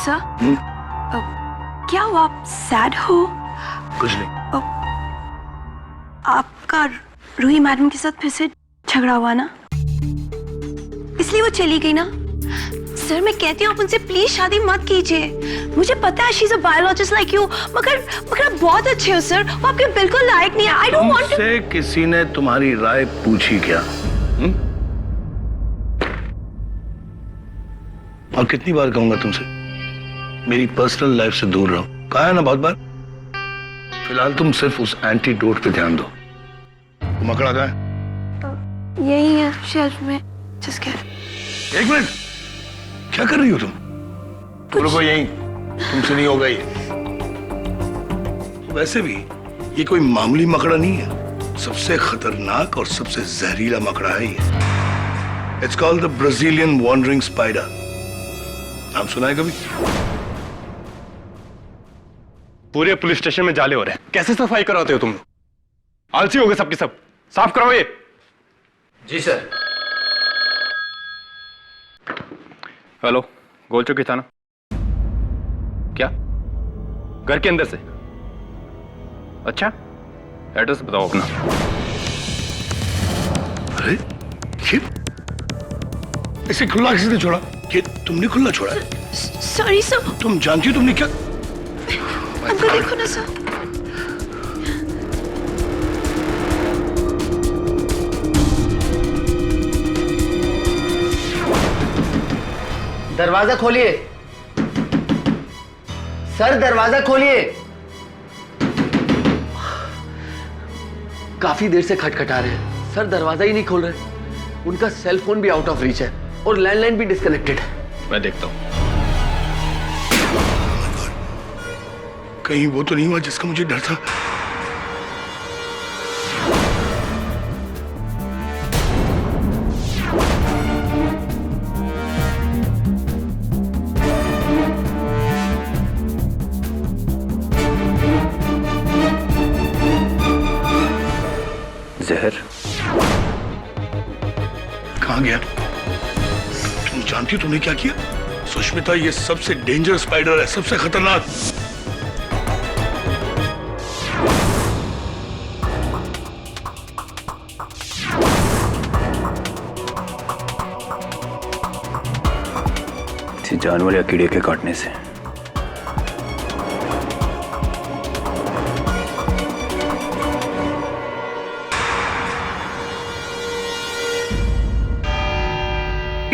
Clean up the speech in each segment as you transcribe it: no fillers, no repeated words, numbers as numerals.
Sir क्या हुआ, आप सैड हो? कुछ नहीं। आपका रूही मैडम के साथ फिर से झगड़ा हुआ ना, इसलिए वो चली गई ना? सर मैं कहती हूँ आप उनसे प्लीज शादी मत कीजिए। मुझे पता है she is a biologist like you, मगर आप बहुत अच्छे हो सर, वो आपके बिल्कुल लायक नहीं है। आई डोंट वांट तुमसे किसी ने तुम्हारी राय पूछी क्या? और कितनी बार कहूंगा तुमसे मेरी पर्सनल लाइफ से दूर रहो? कहा है ना बहुत बार। फिलहाल तुम सिर्फ उस एंटीडोट पे ध्यान दो। मकड़ा कहाँ है? यही है शेल्फ में। जिसके एक मिनट, क्या कर रही हो तुम? रुको यहीं, तुमसे नहीं होगा ये। वैसे भी ये कोई मामूली मकड़ा नहीं है, सबसे खतरनाक और सबसे जहरीला मकड़ा है ये। It's called the Brazilian wandering spider. नाम सुना है कभी? पूरे पुलिस स्टेशन में जाले हो रहे हैं, कैसे सफाई कराते हो तुम लोग? आलसी हो गए सबके सब, साफ कराओ ये। जी सर। हेलो, गोल चौकी थाना। क्या? घर के अंदर से? अच्छा, एड्रेस बताओ अपना। अरे ये इसे खुला किसने छोड़ा? ये तुमने खुला छोड़ा? Sorry sir. तुम जानती हो तुमने क्या? अंदर देखो ना सर। दरवाजा खोलिए सर, दरवाजा खोलिए। काफी देर से खटखटा रहे हैं सर, दरवाजा ही नहीं खोल रहे। उनका सेल फोन भी आउट ऑफ रीच है और लैंडलाइन भी डिस्कनेक्टेड है। मैं देखता हूं। कहीं वो तो नहीं हुआ जिसका मुझे डर था? जहर कहां गया? तुम जानती हो तुमने क्या किया? सुष्मिता, ये सबसे डेंजरस स्पाइडर है, सबसे खतरनाक। जानवर या कीड़े के काटने से।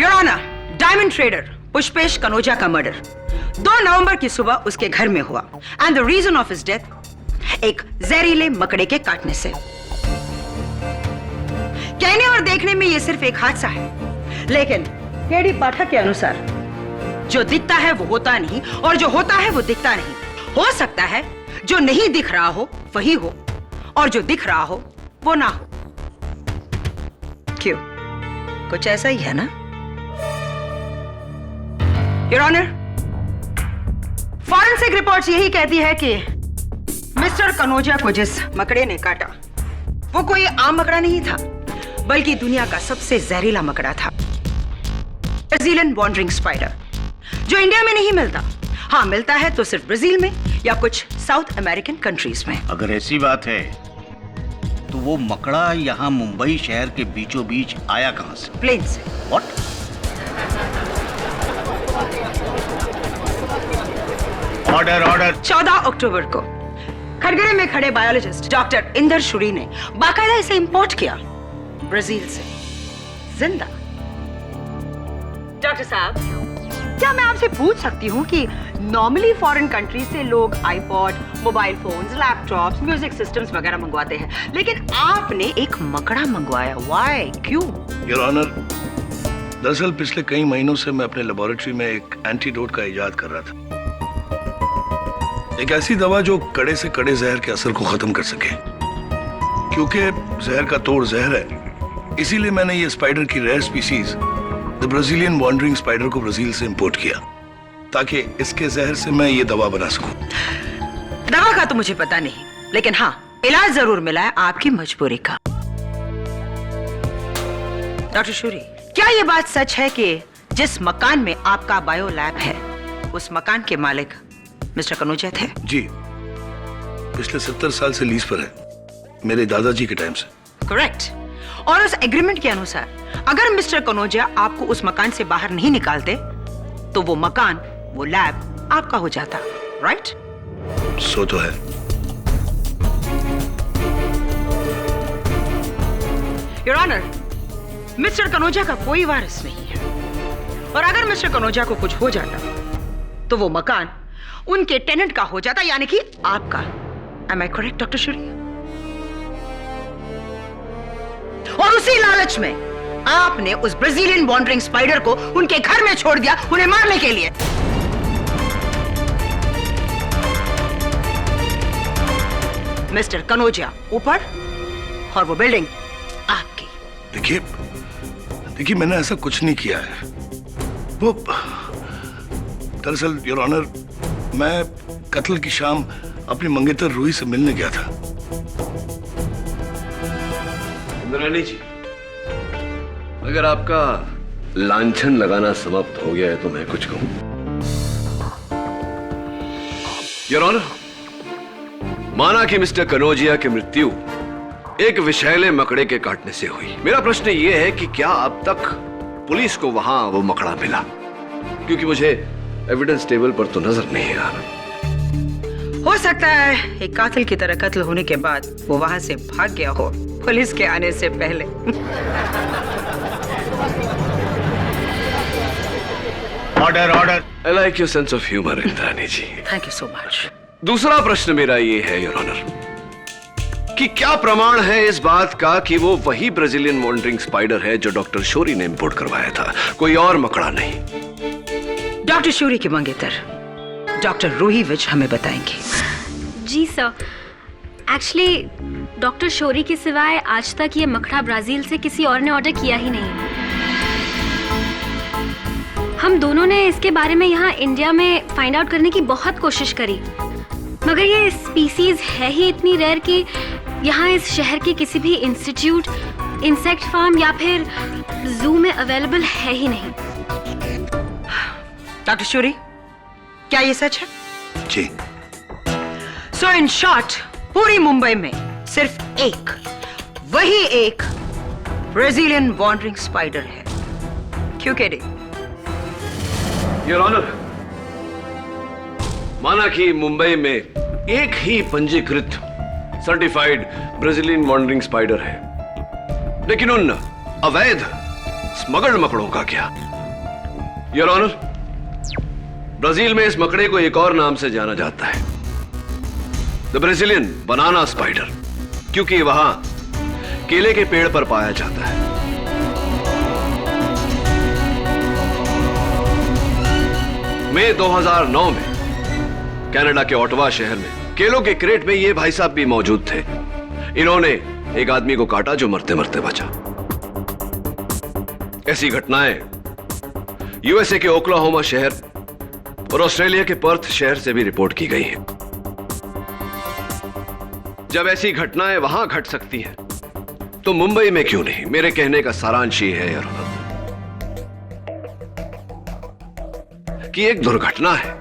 Your honour, diamond trader Pushpesh Kanoja का मर्डर 2 नवंबर की सुबह उसके घर में हुआ and the reason of his death एक जहरीले मकड़े के काटने से। कहने और देखने में यह सिर्फ एक हादसा है, लेकिन केडी पाठक के अनुसार जो दिखता है वो होता नहीं और जो होता है वो दिखता नहीं। हो सकता है जो नहीं दिख रहा हो वही हो और जो दिख रहा हो वो ना हो। क्यों, कुछ ऐसा ही है ना? योर ऑनर, फॉरेंसिक रिपोर्ट्स यही कहती है कि मिस्टर कनोजा को जिस मकड़े ने काटा वो कोई आम मकड़ा नहीं था, बल्कि दुनिया का सबसे जहरीला मकड़ा था, ब्राजीलियन वॉन्डरिंग स्पाइडर, जो इंडिया में नहीं मिलता। हाँ, मिलता है तो सिर्फ ब्राजील में या कुछ साउथ अमेरिकन कंट्रीज में। अगर ऐसी बात है तो वो मकड़ा यहाँ मुंबई शहर के बीचों बीच आया कहां से? प्लेन से। व्हाट? Order order. 14 अक्टूबर को खड़गरे में खड़े बायोलॉजिस्ट डॉक्टर इंदर शुरी ने बाकायदा इसे इंपोर्ट किया ब्राजील से, जिंदा। डॉक्टर साहब, क्या मैं आपसे पूछ सकती हूँ कि नॉर्मली फॉरेन कंट्री से लोग iPod, mobile phones, laptops, music systems वगैरह मंगवाते हैं, लेकिन आपने एक मकड़ा मंगवाया, व्हाई, क्यों? योर ऑनर, दरअसल पिछले कई महीनों से मैं अपने लेबोरेटरी में एक एंटीडोट का इजाद कर रहा था, एक ऐसी दवा जो कड़े से कड़े जहर के असर को खत्म कर सके। क्योंकि जहर का तोड़ जहर है, इसीलिए मैंने ये स्पाइडर की rare species the Brazilian wandering spider को ब्राजील से इंपोर्ट किया, ताकि इसके जहर से मैं ये दवा बना सकूं। दवा का तो मुझे पता नहीं, लेकिन हाँ, इलाज जरूर मिला है आपकी मजबूरी का। डॉक्टर शूरी, क्या ये बात सच है कि जिस मकान में आपका बायो लैब है उस मकान के मालिक मिस्टर कनौजिया थे? जी, पिछले 70 साल से लीज पर है, मेरे दादाजी के टाइम से। करेक्ट। और उस एग्रीमेंट के अनुसार अगर मिस्टर कनौजिया आपको उस मकान से बाहर नहीं निकालते तो वो मकान, वो लैब आपका हो जाता, राइट? सो तो है। योर ऑनर, मिस्टर कनौजिया का कोई वारिस नहीं है, और अगर मिस्टर कनौजिया को कुछ हो जाता तो वो मकान उनके टेनेंट का हो जाता, यानी कि आपका। Am I correct doctor Shuri? और उसी लालच में आपने उस ब्राजीलियन वॉन्डरिंग स्पाइडर को उनके घर में छोड़ दिया, उन्हें मारने के लिए। मिस्टर कनौजिया ऊपर और वो बिल्डिंग आपकी। देखिए मैंने ऐसा कुछ नहीं किया है। वो दरअसल योर ऑनर, मैं कत्ल की शाम अपनी मंगेतर रूही से मिलने गया था। इंद्राणी जी, अगर आपका लांछन लगाना समाप्त हो गया है तो मैं कुछ कहूं। योर ऑनर, माना कि मिस्टर कनौजिया की मृत्यु एक विषैले मकड़े के काटने से हुई। मेरा प्रश्न यह है कि क्या अब तक पुलिस को वहां वो मकड़ा मिला? क्योंकि मुझे एविडेंस टेबल पर तो नजर नहीं आ रहा। हो सकता है एक कातिल की तरह कत्ल होने के बाद वो वहां से भाग गया हो, पुलिस के आने से पहले। Order order. I like your sense of humour Indrani ji. Thank you so much. दूसरा प्रश्न मेरा ये है योर ऑनर कि क्या प्रमाण है इस बात का कि वो वही ब्राजीलियन वॉन्डरिंग स्पाइडर है जो डॉक्टर शोरी ने इंपोर्ट करवाया था, कोई और मकड़ा नहीं? डॉक्टर शोरी के मंगेतर डॉक्टर रूही विज हमें बताएंगे। जी सर, एक्चुअली डॉक्टर शोरी के सिवाय आज तक ये मकड़ा ब्राजील से किसी और ने ऑर्डर किया ही नहीं। हम दोनों ने इसके बारे में यहाँ इंडिया में फाइंड आउट करने की बहुत कोशिश करी, मगर ये स्पीसीज है ही इतनी रेयर कि यहाँ इस शहर के किसी भी इंस्टीट्यूट, इंसेक्ट फार्म या फिर जू में अवेलेबल है ही नहीं। डॉक्टर शोरी, क्या ये सच है? जी। सो इन शॉर्ट, पूरी मुंबई में सिर्फ एक, वही एक ब्राजीलियन वॉन्डरिंग स्पाइडर है। क्यों कह रही? योर ऑनर, माना कि मुंबई में एक ही पंजीकृत सर्टिफाइड ब्राजीलियन वॉन्डरिंग स्पाइडर है, लेकिन उन अवैध स्मगल्ड मकड़ों का क्या? योर ऑनर, ब्राजील में इस मकड़े को एक और नाम से जाना जाता है, द ब्राजीलियन बनाना स्पाइडर, क्योंकि वहां केले के पेड़ पर पाया जाता है। मई 2009 में कनाडा के ओटावा शहर में केलों के क्रेट में ये भाई साहब भी मौजूद थे। इन्होंने एक आदमी को काटा जो मरते मरते बचा। ऐसी घटनाएं यूएसए के ओक्लाहोमा शहर और ऑस्ट्रेलिया के पर्थ शहर से भी रिपोर्ट की गई हैं। जब ऐसी घटनाएं वहां घट सकती हैं तो मुंबई में क्यों नहीं? मेरे कहने का सारांश ये है यार कि एक दुर्घटना है,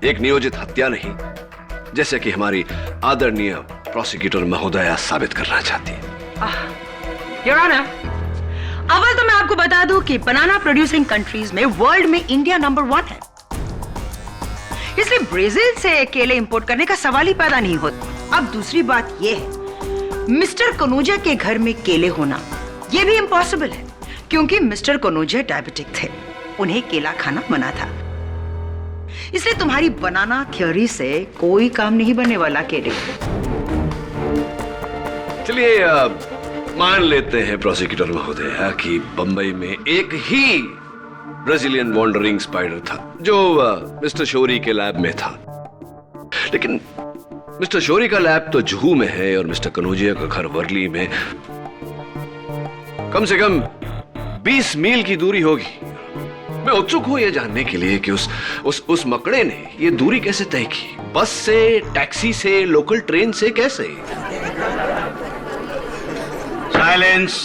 एक नियोजित हत्या नहीं, जैसे कि हमारी आदरणीय प्रोसिक्यूटर महोदया साबित करना चाहती है। योर ऑनर, अव्वल तो मैं आपको बता दूं कि बनाना प्रोड्यूसिंग कंट्रीज में वर्ल्ड में इंडिया नंबर 1 है, इसलिए ब्राजील से केले इंपोर्ट करने का सवाल ही पैदा नहीं होता। अब दूसरी बात यह है, मिस्टर कनौजिया के घर में केले होना यह भी इम्पॉसिबल है, क्योंकि मिस्टर कनौजिया डायबिटिक थे, उन्हें केला खाना मना था। इसलिए तुम्हारी बनाना थ्योरी से कोई काम नहीं बनने वाला केले। चलिए मान लेते हैं प्रोसिक्यूटर महोदया कि बंबई में एक ही ब्राजीलियन वॉन्डरिंग स्पाइडर था जो मिस्टर शोरी के लैब में था, लेकिन मिस्टर शोरी का लैब तो जुहू में है और मिस्टर कनौजिया का घर वर्ली में कम से कम 20 मील की दूरी होगी। मैं उत्सुक हूं यह जानने के लिए कि उस मकड़े ने यह दूरी कैसे तय की? बस से, टैक्सी से, लोकल ट्रेन से, कैसे? Silence.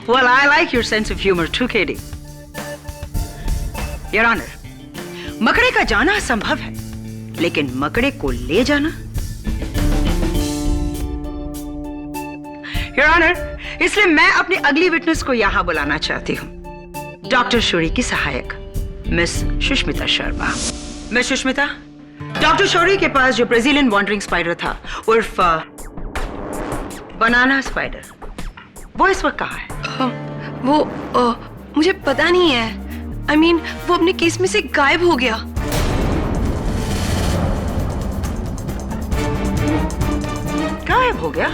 Well, I like your sense of humor too, Katie. Your Honor, मकड़े का जाना संभव है, लेकिन मकड़े को ले जाना। योर ऑनर, इसलिए मैं अपनी अगली विटनेस को यहां बुलाना चाहती हूं, डॉक्टर शौरी की सहायक miss Sushmita Sharma. Miss Sushmita, doctor Shourie के पास जो ब्राजीलियन वॉन्डरिंग स्पाइडर था उर्फ बनाना स्पाइडर, वो इस वक्त कहाँ है? मुझे पता नहीं है। I mean, वो अपने केस में से गायब हो गया। गायब हो गया?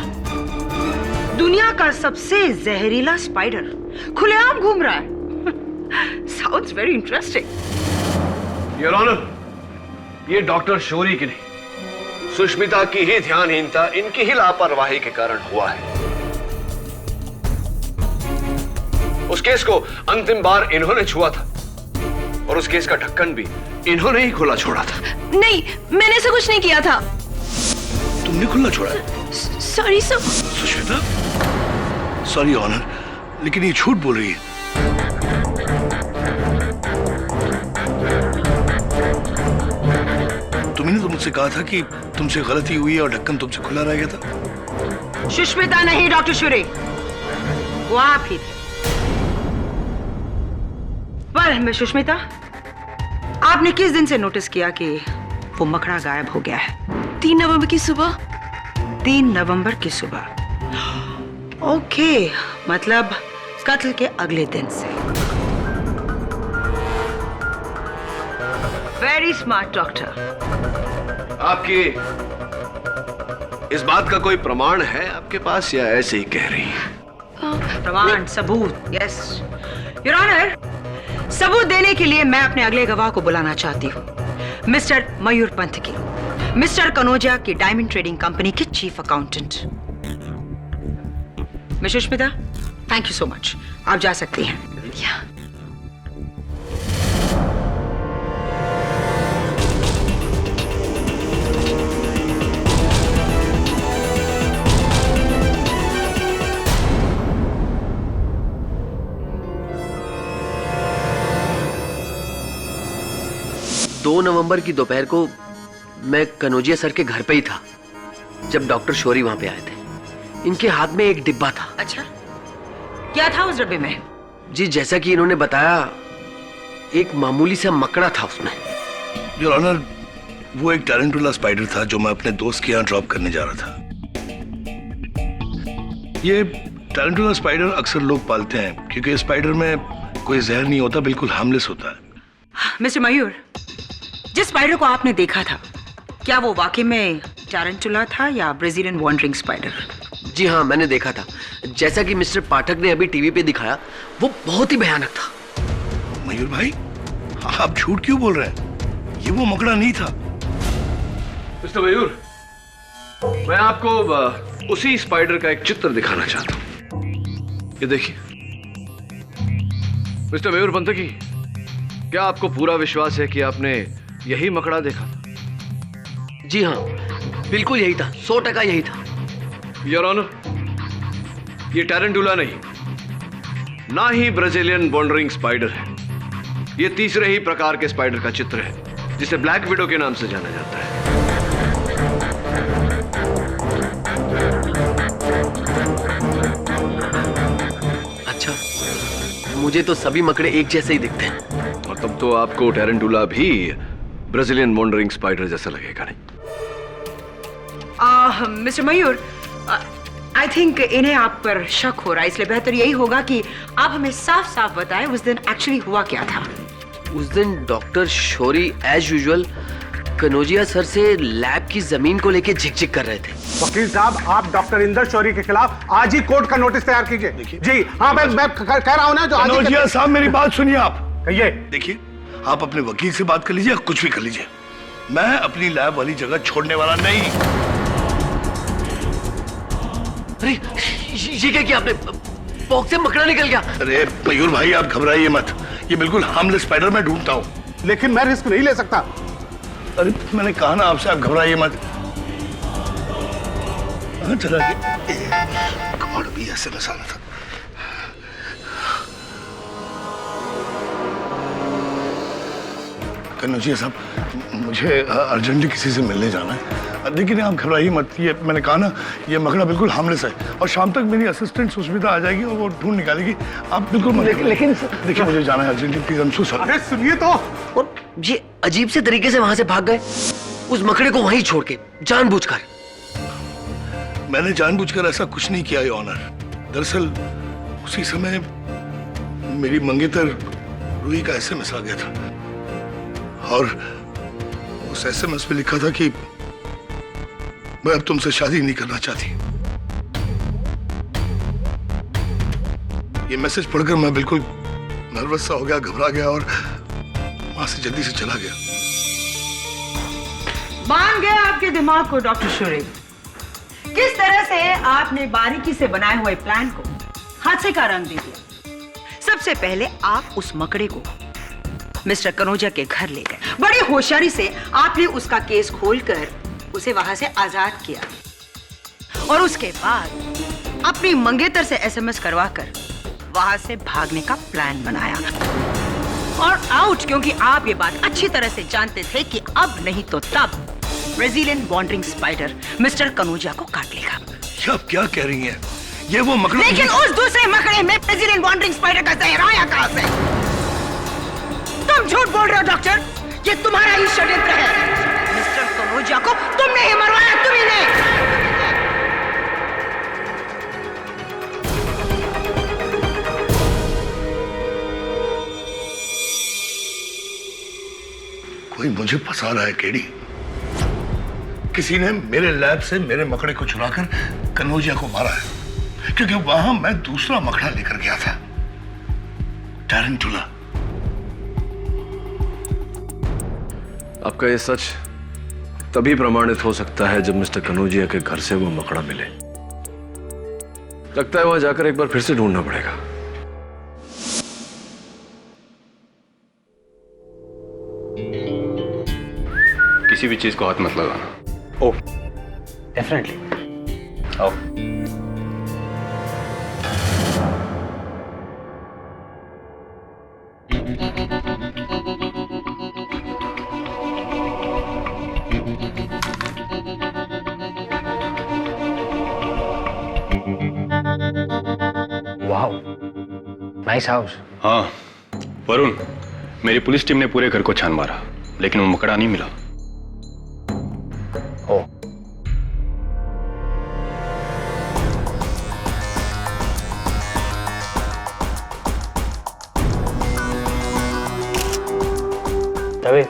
दुनिया का सबसे जहरीला स्पाइडर खुलेआम घूम रहा है। Sounds very interesting. Your honour, ये डॉक्टर शौरी की नहीं, सुष्मिता की ही ध्यानहीनता, इनकी ही लापरवाही के कारण हुआ है। उस केस को अंतिम बार इन्होंने छुआ था और उस केस का ढक्कन भी इन्होंने ही खुला छोड़ा था। नहीं, मैंने ऐसा कुछ नहीं किया था। तुमने खुला छोड़ा? Sorry sir. Sushmita, sorry honour, लेकिन ये झूठ बोल रही है। तुमने तो मुझसे कहा था कि तुमसे गलती हुई है और ढक्कन तुमसे खुला रह गया था। सुष्मिता नहीं डॉक्टर शौरी, वो आप ही थे। पर मैं सुष्मिता, आपने किस दिन से नोटिस किया कि वो मकड़ा गायब हो गया है? 3 नवंबर की सुबह। 3 नवंबर की सुबह। ओके, मतलब कत्ल के अगले दिन से। Very smart doctor. आपकी इस बात का कोई प्रमाण है आपके पास या ऐसे ही कह रही है? प्रमाण, सबूत? यस योर ऑनर, सबूत देने के लिए मैं अपने अगले गवाह को बुलाना चाहती हूँ, मिस्टर मयूर पंत की, मिस्टर कनोजिया की डायमंड ट्रेडिंग कंपनी के chief accountant. Miss Sushmita, thank you so much, आप जा सकती हैं। दो नवंबर की दोपहर को मैं कनोजिया सर के घर पे ही था जब डॉक्टर शौरी वहां पे आए थे। इनके हाथ में एक डिब्बा था। अच्छा, क्या था उस डब्बे में? जी, जैसा कि इन्होंने बताया, एक मामूली सा मकड़ा था उसमें। योर ऑनर, वो एक टैरेंटुला स्पाइडर था जो मैं अपने दोस्त के यहाँ ड्रॉप करने जा रहा था। ये टैरेंटुला स्पाइडर अक्सर लोग पालते हैं क्योंकि इस स्पाइडर में कोई जहर नहीं होता, बिल्कुल हार्मलेस होता है। मिस्टर मयूर, जिस स्पाइडर को आपने देखा था, क्या वो वाकई में टैरेंटुला था या ब्राजीलियन वॉन्डरिंग स्पाइडर? जी हाँ, मैंने देखा था। जैसा कि मिस्टर पाठक ने अभी टीवी पे दिखाया, वो बहुत ही भयानक था। मयूर भाई, आप झूठ क्यों बोल रहे हैं? ये वो मकड़ा नहीं था। मिस्टर मयूर, मैं आपको उसी स्पाइडर का एक चित्र दिखाना चाहता हूं। ये देखिए। मिस्टर मयूर पंतकी, क्या आपको पूरा विश्वास है कि आपने यही मकड़ा देखा था? जी हाँ, बिल्कुल यही था, 100% यही था। योर ऑनर, ये टैरेंटुला नहीं, ना ही ब्राजीलियन वॉन्डरिंग स्पाइडर है। ये तीसरे ही प्रकार के स्पाइडर का चित्र है जिसे ब्लैक विडो के नाम से जाना जाता है। अच्छा, मुझे तो सभी मकड़े एक जैसे ही दिखते हैं। और तब तो आपको टैरेंटुला भी ब्राजीलियन वॉन्डरिंग स्पाइडर जैसा लगेगा, नहीं? मिस्टर मयूर, आई थिंक इन्हें आप पर शक हो रहा है, इसलिए बेहतर यही होगा कि आप हमें साफ साफ बताएं उस दिन एक्चुअली हुआ क्या था। उस दिन doctor Shourie as usual Kanojia sir से लैब की जमीन को लेके झिक-झिक कर रहे थे। वकील साहब, आप डॉक्टर इंदर शौरी के खिलाफ आज ही कोर्ट का नोटिस तैयार कीजिए। जी हाँ, मैं कह रहा हूँ ना, जो आज ही कनोजिया साहब, मेरी बात सुनिए। आप कहिए। देखिए, आप अपने वकील से बात कर लीजिए, कुछ भी कर लीजिए, मैं अपनी लैब वाली जगह छोड़ने वाला नहीं। अरे ये क्या किया आपने? पॉक से मकड़ा निकल गया। अरे मयूर भाई, आप घबराइए मत, ये बिल्कुल हार्मलेस स्पाइडर मैं ढूंढता हूँ। लेकिन मैं रिस्क नहीं ले सकता। अरे मैंने कहा ना आपसे, आप घबराइए मत। चला गया भी ऐसे मसाला था। कन्नौजिया साहब, मुझे अर्जेंटली किसी से मिलने जाना है। लेकिन आप घबराइए मत, ये मैंने कहा ना, ये मकड़ा बिल्कुल हार्मलेस है और शाम तक मेरी असिस्टेंट सुष्मिता आ जाएगी और वो ढूंढ निकालेगी। आप बिल्कुल मत, लेकिन देखिए मुझे जाना है अर्जेंटली, प्लीज। हम सॉरी। अरे सुनिए तो। और ये अजीब से तरीके से वहां से भाग गए, उस मकड़े को वहीं छोड़ के, जानबूझकर। मैंने जानबूझकर ऐसा कुछ नहीं किया, योर ऑनर। दरअसल उसी समय मेरी मंगेतर रूही का एसएमएस आ गया था और उस एसएमएस में लिखा था कि मैं अब तुमसे शादी नहीं करना चाहती। ये मैसेज पढ़कर मैं बिल्कुल नर्वस सा हो गया, घबरा गया और वहां से जल्दी से चला गया। मान गया आपके दिमाग को डॉक्टर शोरी। किस तरह से आपने बारीकी से बनाए हुए प्लान को हादसे का रंग दे दिया। सबसे पहले आप उस मकड़े को मिस्टर कनौजिया के घर ले गए। बड़ी होशियारी से आपने उसका केस खोलकर उसे वहां से आजाद किया और उसके बाद अपनी मंगेतर से एसएमएस करवाकर वहां से भागने का प्लान बनाया। और आउट, क्योंकि आप ये बात अच्छी तरह से जानते थे कि अब नहीं तो तब Brazilian wandering spider mister Kanaujia को काट लेगा। ये आप क्या कह रही हैं? ये वो मकड़ा, लेकिन उस दूसरे मकड़े में ब्राजीलियन वॉन्डरिंग स्पाइडर का जहर आया कहां से? तुम झूठ बोल रहे हो डॉक्टर, ये तुम्हारा ही षड्यंत्र है। मिस्टर कनौजिया को तुमने ही मरवाया, तुम्ही ने। कोई मुझे फंसा रहा है केडी। किसी ने मेरे लैब से मेरे मकड़े को चुराकर कनौजिया को मारा है, क्योंकि वहां मैं दूसरा मकड़ा लेकर गया था, टैरेंटुला। आपका ये सच तभी प्रमाणित हो सकता है जब मिस्टर कनौजिया के घर से वो मकड़ा मिले। लगता है वहां जाकर एक बार फिर से ढूंढना पड़ेगा। किसी भी चीज को हाथ मत लगाना। ओह, डेफिनेटली। आओ। Wow, nice house. हाँ वरुण, मेरी पुलिस टीम ने पूरे घर को छान मारा, लेकिन वो मकड़ा नहीं मिला। ओ, तवे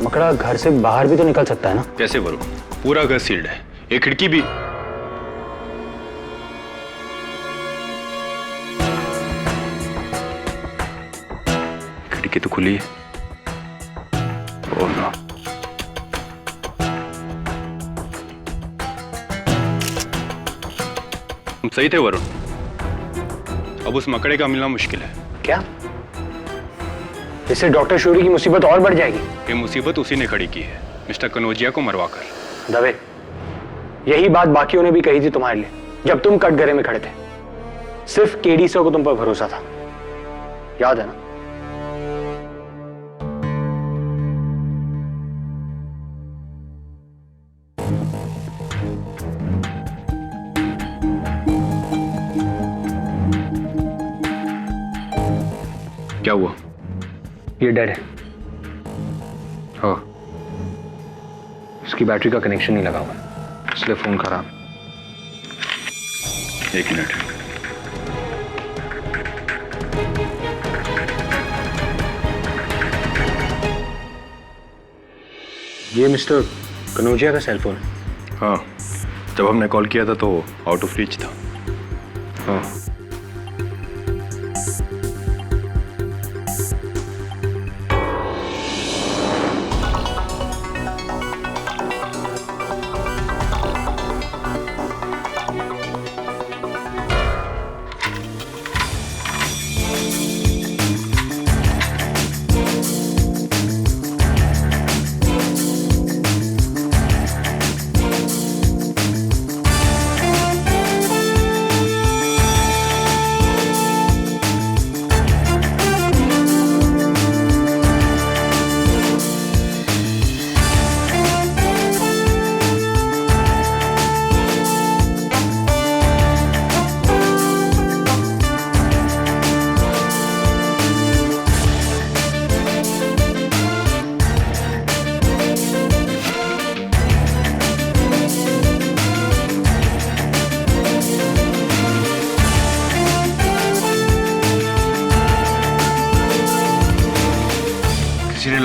मकड़ा घर से बाहर भी तो निकल सकता है ना? कैसे वरुण? पूरा घर सील्ड है, एक खिड़की भी। खिड़की तो खुली है। Oh no. तुम सही थे वरुण, अब उस मकड़े का मिलना मुश्किल है। क्या? इससे डॉक्टर शोरी की मुसीबत और बढ़ जाएगी। ये मुसीबत उसी ने खड़ी की है, मिस्टर कनौजिया को मरवाकर। दवे, यही बात बाकियों ने भी कही थी तुम्हारे लिए जब तुम कटघरे में खड़े थे। सिर्फ केडी सर को तुम पर भरोसा था, याद है ना? क्या हुआ? ये डेड है। हाँ, उसकी बैटरी का कनेक्शन नहीं लगा हुआ, इसलिए फोन खराब। एक मिनट। ये मिस्टर कनौजिया का सेलफोन है। हाँ, जब हमने कॉल किया था तो आउट ऑफ रीच था। हाँ,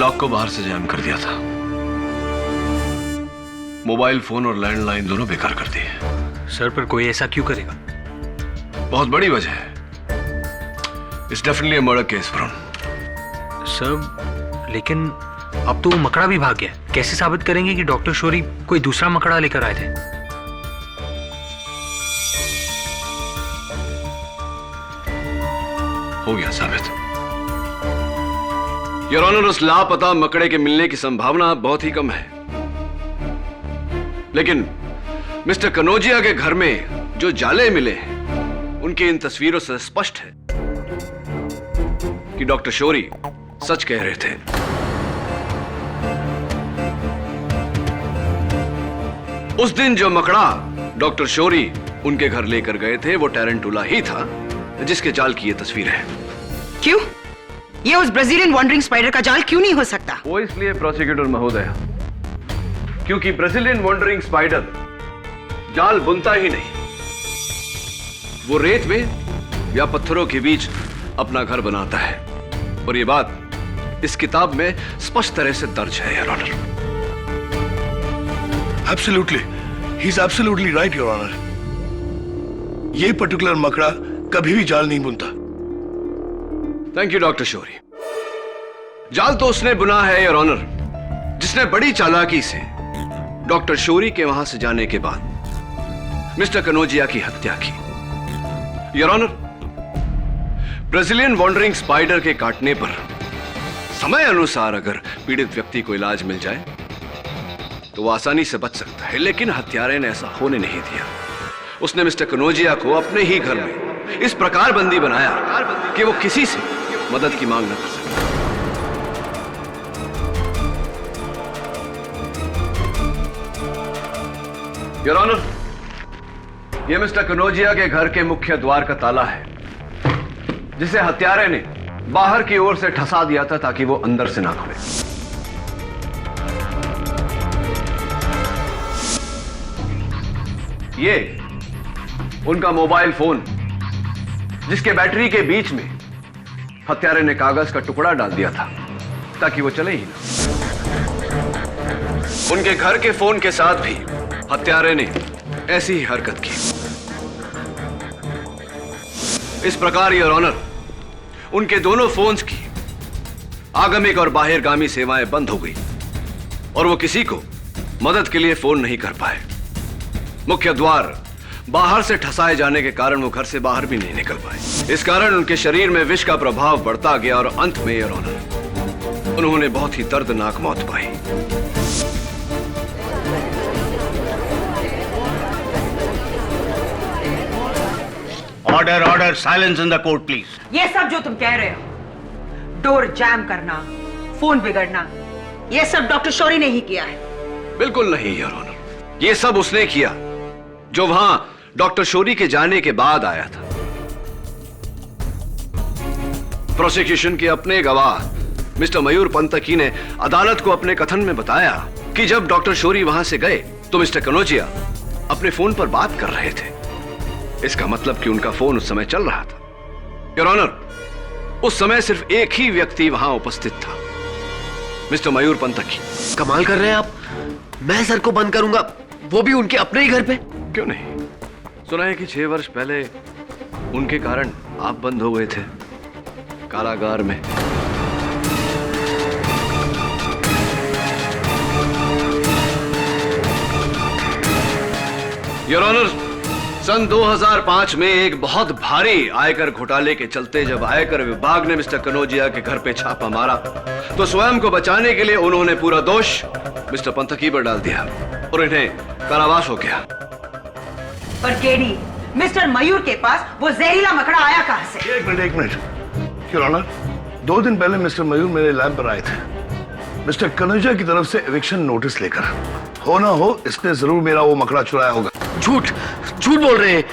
लॉक को बाहर से जैम कर दिया था। मोबाइल फोन और लैंडलाइन दोनों बेकार कर दिए। सर, पर कोई ऐसा क्यों करेगा? बहुत बड़ी वजह है। It's definitely a murder case Varun. Sir, लेकिन अब तो वो मकड़ा भी भाग गया। कैसे साबित करेंगे कि डॉक्टर शौरी कोई दूसरा मकड़ा लेकर आए थे? हो गया साबित। योर ऑनर, उस लापता मकड़े के मिलने की संभावना बहुत ही कम है, लेकिन मिस्टर कनौजिया के घर में जो जाले मिले हैं उनकी इन तस्वीरों से स्पष्ट है कि डॉक्टर शौरी सच कह रहे थे। उस दिन जो मकड़ा डॉक्टर शौरी उनके घर लेकर गए थे वो टैरेंटुला ही था जिसके जाल की ये तस्वीर है। क्यों? ये उस ब्राजीलियन वॉन्डरिंग स्पाइडर का जाल क्यों नहीं हो सकता? वो इसलिए प्रोसिक्यूटर महोदय, क्योंकि ब्राजीलियन वॉन्डरिंग स्पाइडर जाल बुनता ही नहीं, वो रेत में या पत्थरों के बीच अपना घर बनाता है। और ये बात इस किताब में स्पष्ट तरह से दर्ज है, your honour. Absolutely, he is absolutely right, your honour. ये पर्टिकुलर मकड़ा कभी भी जाल नहीं बुनता। Thank you doctor Shauri. जाल तो उसने बुना है, योर ऑनर, जिसने बड़ी चालाकी से डॉक्टर शौरी के वहां से जाने के बाद मिस्टर कनौजिया की हत्या की। Your honour, Brazilian wandering spider के काटने पर समय अनुसार अगर पीड़ित व्यक्ति को इलाज मिल जाए तो वो आसानी से बच सकता है, लेकिन हत्यारे ने ऐसा होने नहीं दिया। उसने मिस्टर कनौजिया को अपने ही घर में इस प्रकार बंदी बनाया कि वो किसी से मदद की मांग न कर सके। योर ऑनर, यह मिस्टर कनौजिया के घर के मुख्य द्वार का ताला है, जिसे हत्यारे ने बाहर की ओर से ठसा दिया था ताकि वो अंदर से ना खुले। ये उनका मोबाइल फोन, जिसके बैटरी के बीच में हत्यारे ने कागज का टुकड़ा डाल दिया था ताकि वो चले ही ना। उनके घर के फोन के साथ भी हत्यारे ने ऐसी ही हरकत की। इस प्रकार योर ऑनर, उनके दोनों फोन्स की आगमिक और बाहिरगामी सेवाएं बंद हो गई और वो किसी को मदद के लिए फोन नहीं कर पाए। मुख्य द्वार बाहर से ठसाए जाने के कारण वो घर से बाहर भी नहीं निकल पाए। इस कारण उनके शरीर में विष का प्रभाव बढ़ता गया और अंत में योर ऑनर, उन्होंने बहुत ही दर्दनाक मौत पाई। Order order, silence in the court please. ये सब जो तुम कह रहे हो, डोर जैम करना, फोन बिगड़ना, ये सब डॉक्टर शौरी ने ही किया है। बिल्कुल नहीं योर ऑनर, ये सब उसने किया जो वहां डॉक्टर शौरी के जाने के बाद आया था। प्रोसिक्यूशन के अपने गवाह मिस्टर मयूर पंतकी ने अदालत को अपने कथन में बताया कि जब डॉक्टर शौरी वहां से गए तो मिस्टर कनौजिया अपने फोन पर बात कर रहे थे। इसका मतलब कि उनका फोन उस समय चल रहा था। योर ऑनर, उस समय सिर्फ एक ही व्यक्ति वहां उपस्थित था, मिस्टर मयूर पंतकी। कमाल कर रहे हैं आप। मैं सर को बंद करूंगा, वो भी उनके अपने ही घर पे। क्यों नहीं? सुना है कि 6 वर्ष पहले उनके कारण आप बंद हो गए थे कारागार में। योर ऑनर, सन 2005 में एक बहुत भारी आयकर घोटाले के चलते जब आयकर विभाग ने मिस्टर कनौजिया के घर पे छापा मारा तो स्वयं को बचाने के लिए उन्होंने पूरा दोष मिस्टर पंतकी पर डाल दिया और इन्हें कारावास हो गया। पर केडी, मिस्टर मयूर के पास वो जहरीला मकड़ा आया कहां से? एक मिनट योर ऑनर, 2 दिन पहले मिस्टर मयूर मेरे लैब पर आए थे मिस्टर कनौजिया की तरफ से एविक्शन नोटिस लेकर। हो ना हो, इसने जरूर मेरा वो मकड़ा चुराया होगा। झूठ झूठ बोल रहे हैं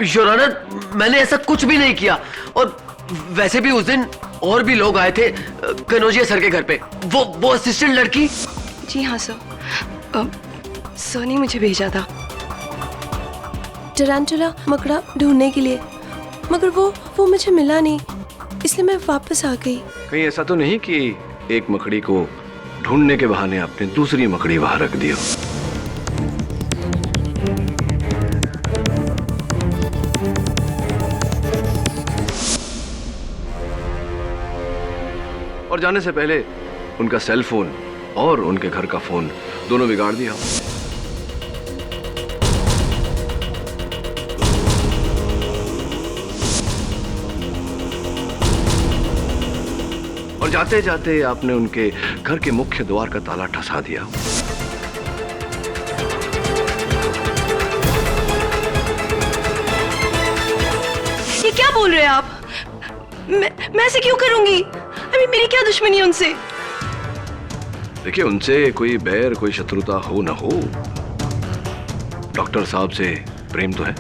योर ऑनर, मैंने ऐसा कुछ भी नहीं किया। और वैसे भी उस दिन और भी लोग आए थे कनौजिया सर के घर पे। वो असिस्टेंट लड़की। जी हाँ सर, सर ने मुझे भेजा था टरांटुला मकड़ा ढूंढने के लिए, मगर वो मुझे मिला नहीं, इसलिए मैं वापस आ गई। कहीं ऐसा तो नहीं कि एक मकड़ी को ढूंढने के बहाने आपने दूसरी मकड़ी वहां रख दी हो। और जाने से पहले उनका सेल फोन और उनके घर का फोन दोनों बिगाड़ दिया। और जाते जाते आपने उनके घर के मुख्य द्वार का ताला ठसा दिया। ये क्या बोल रहे हैं आप? मैं ऐसे क्यों करूंगी? अभी मेरी क्या दुश्मनी है उनसे? देखिए, उनसे कोई बैर कोई शत्रुता हो ना हो, डॉक्टर साहब से प्रेम तो है।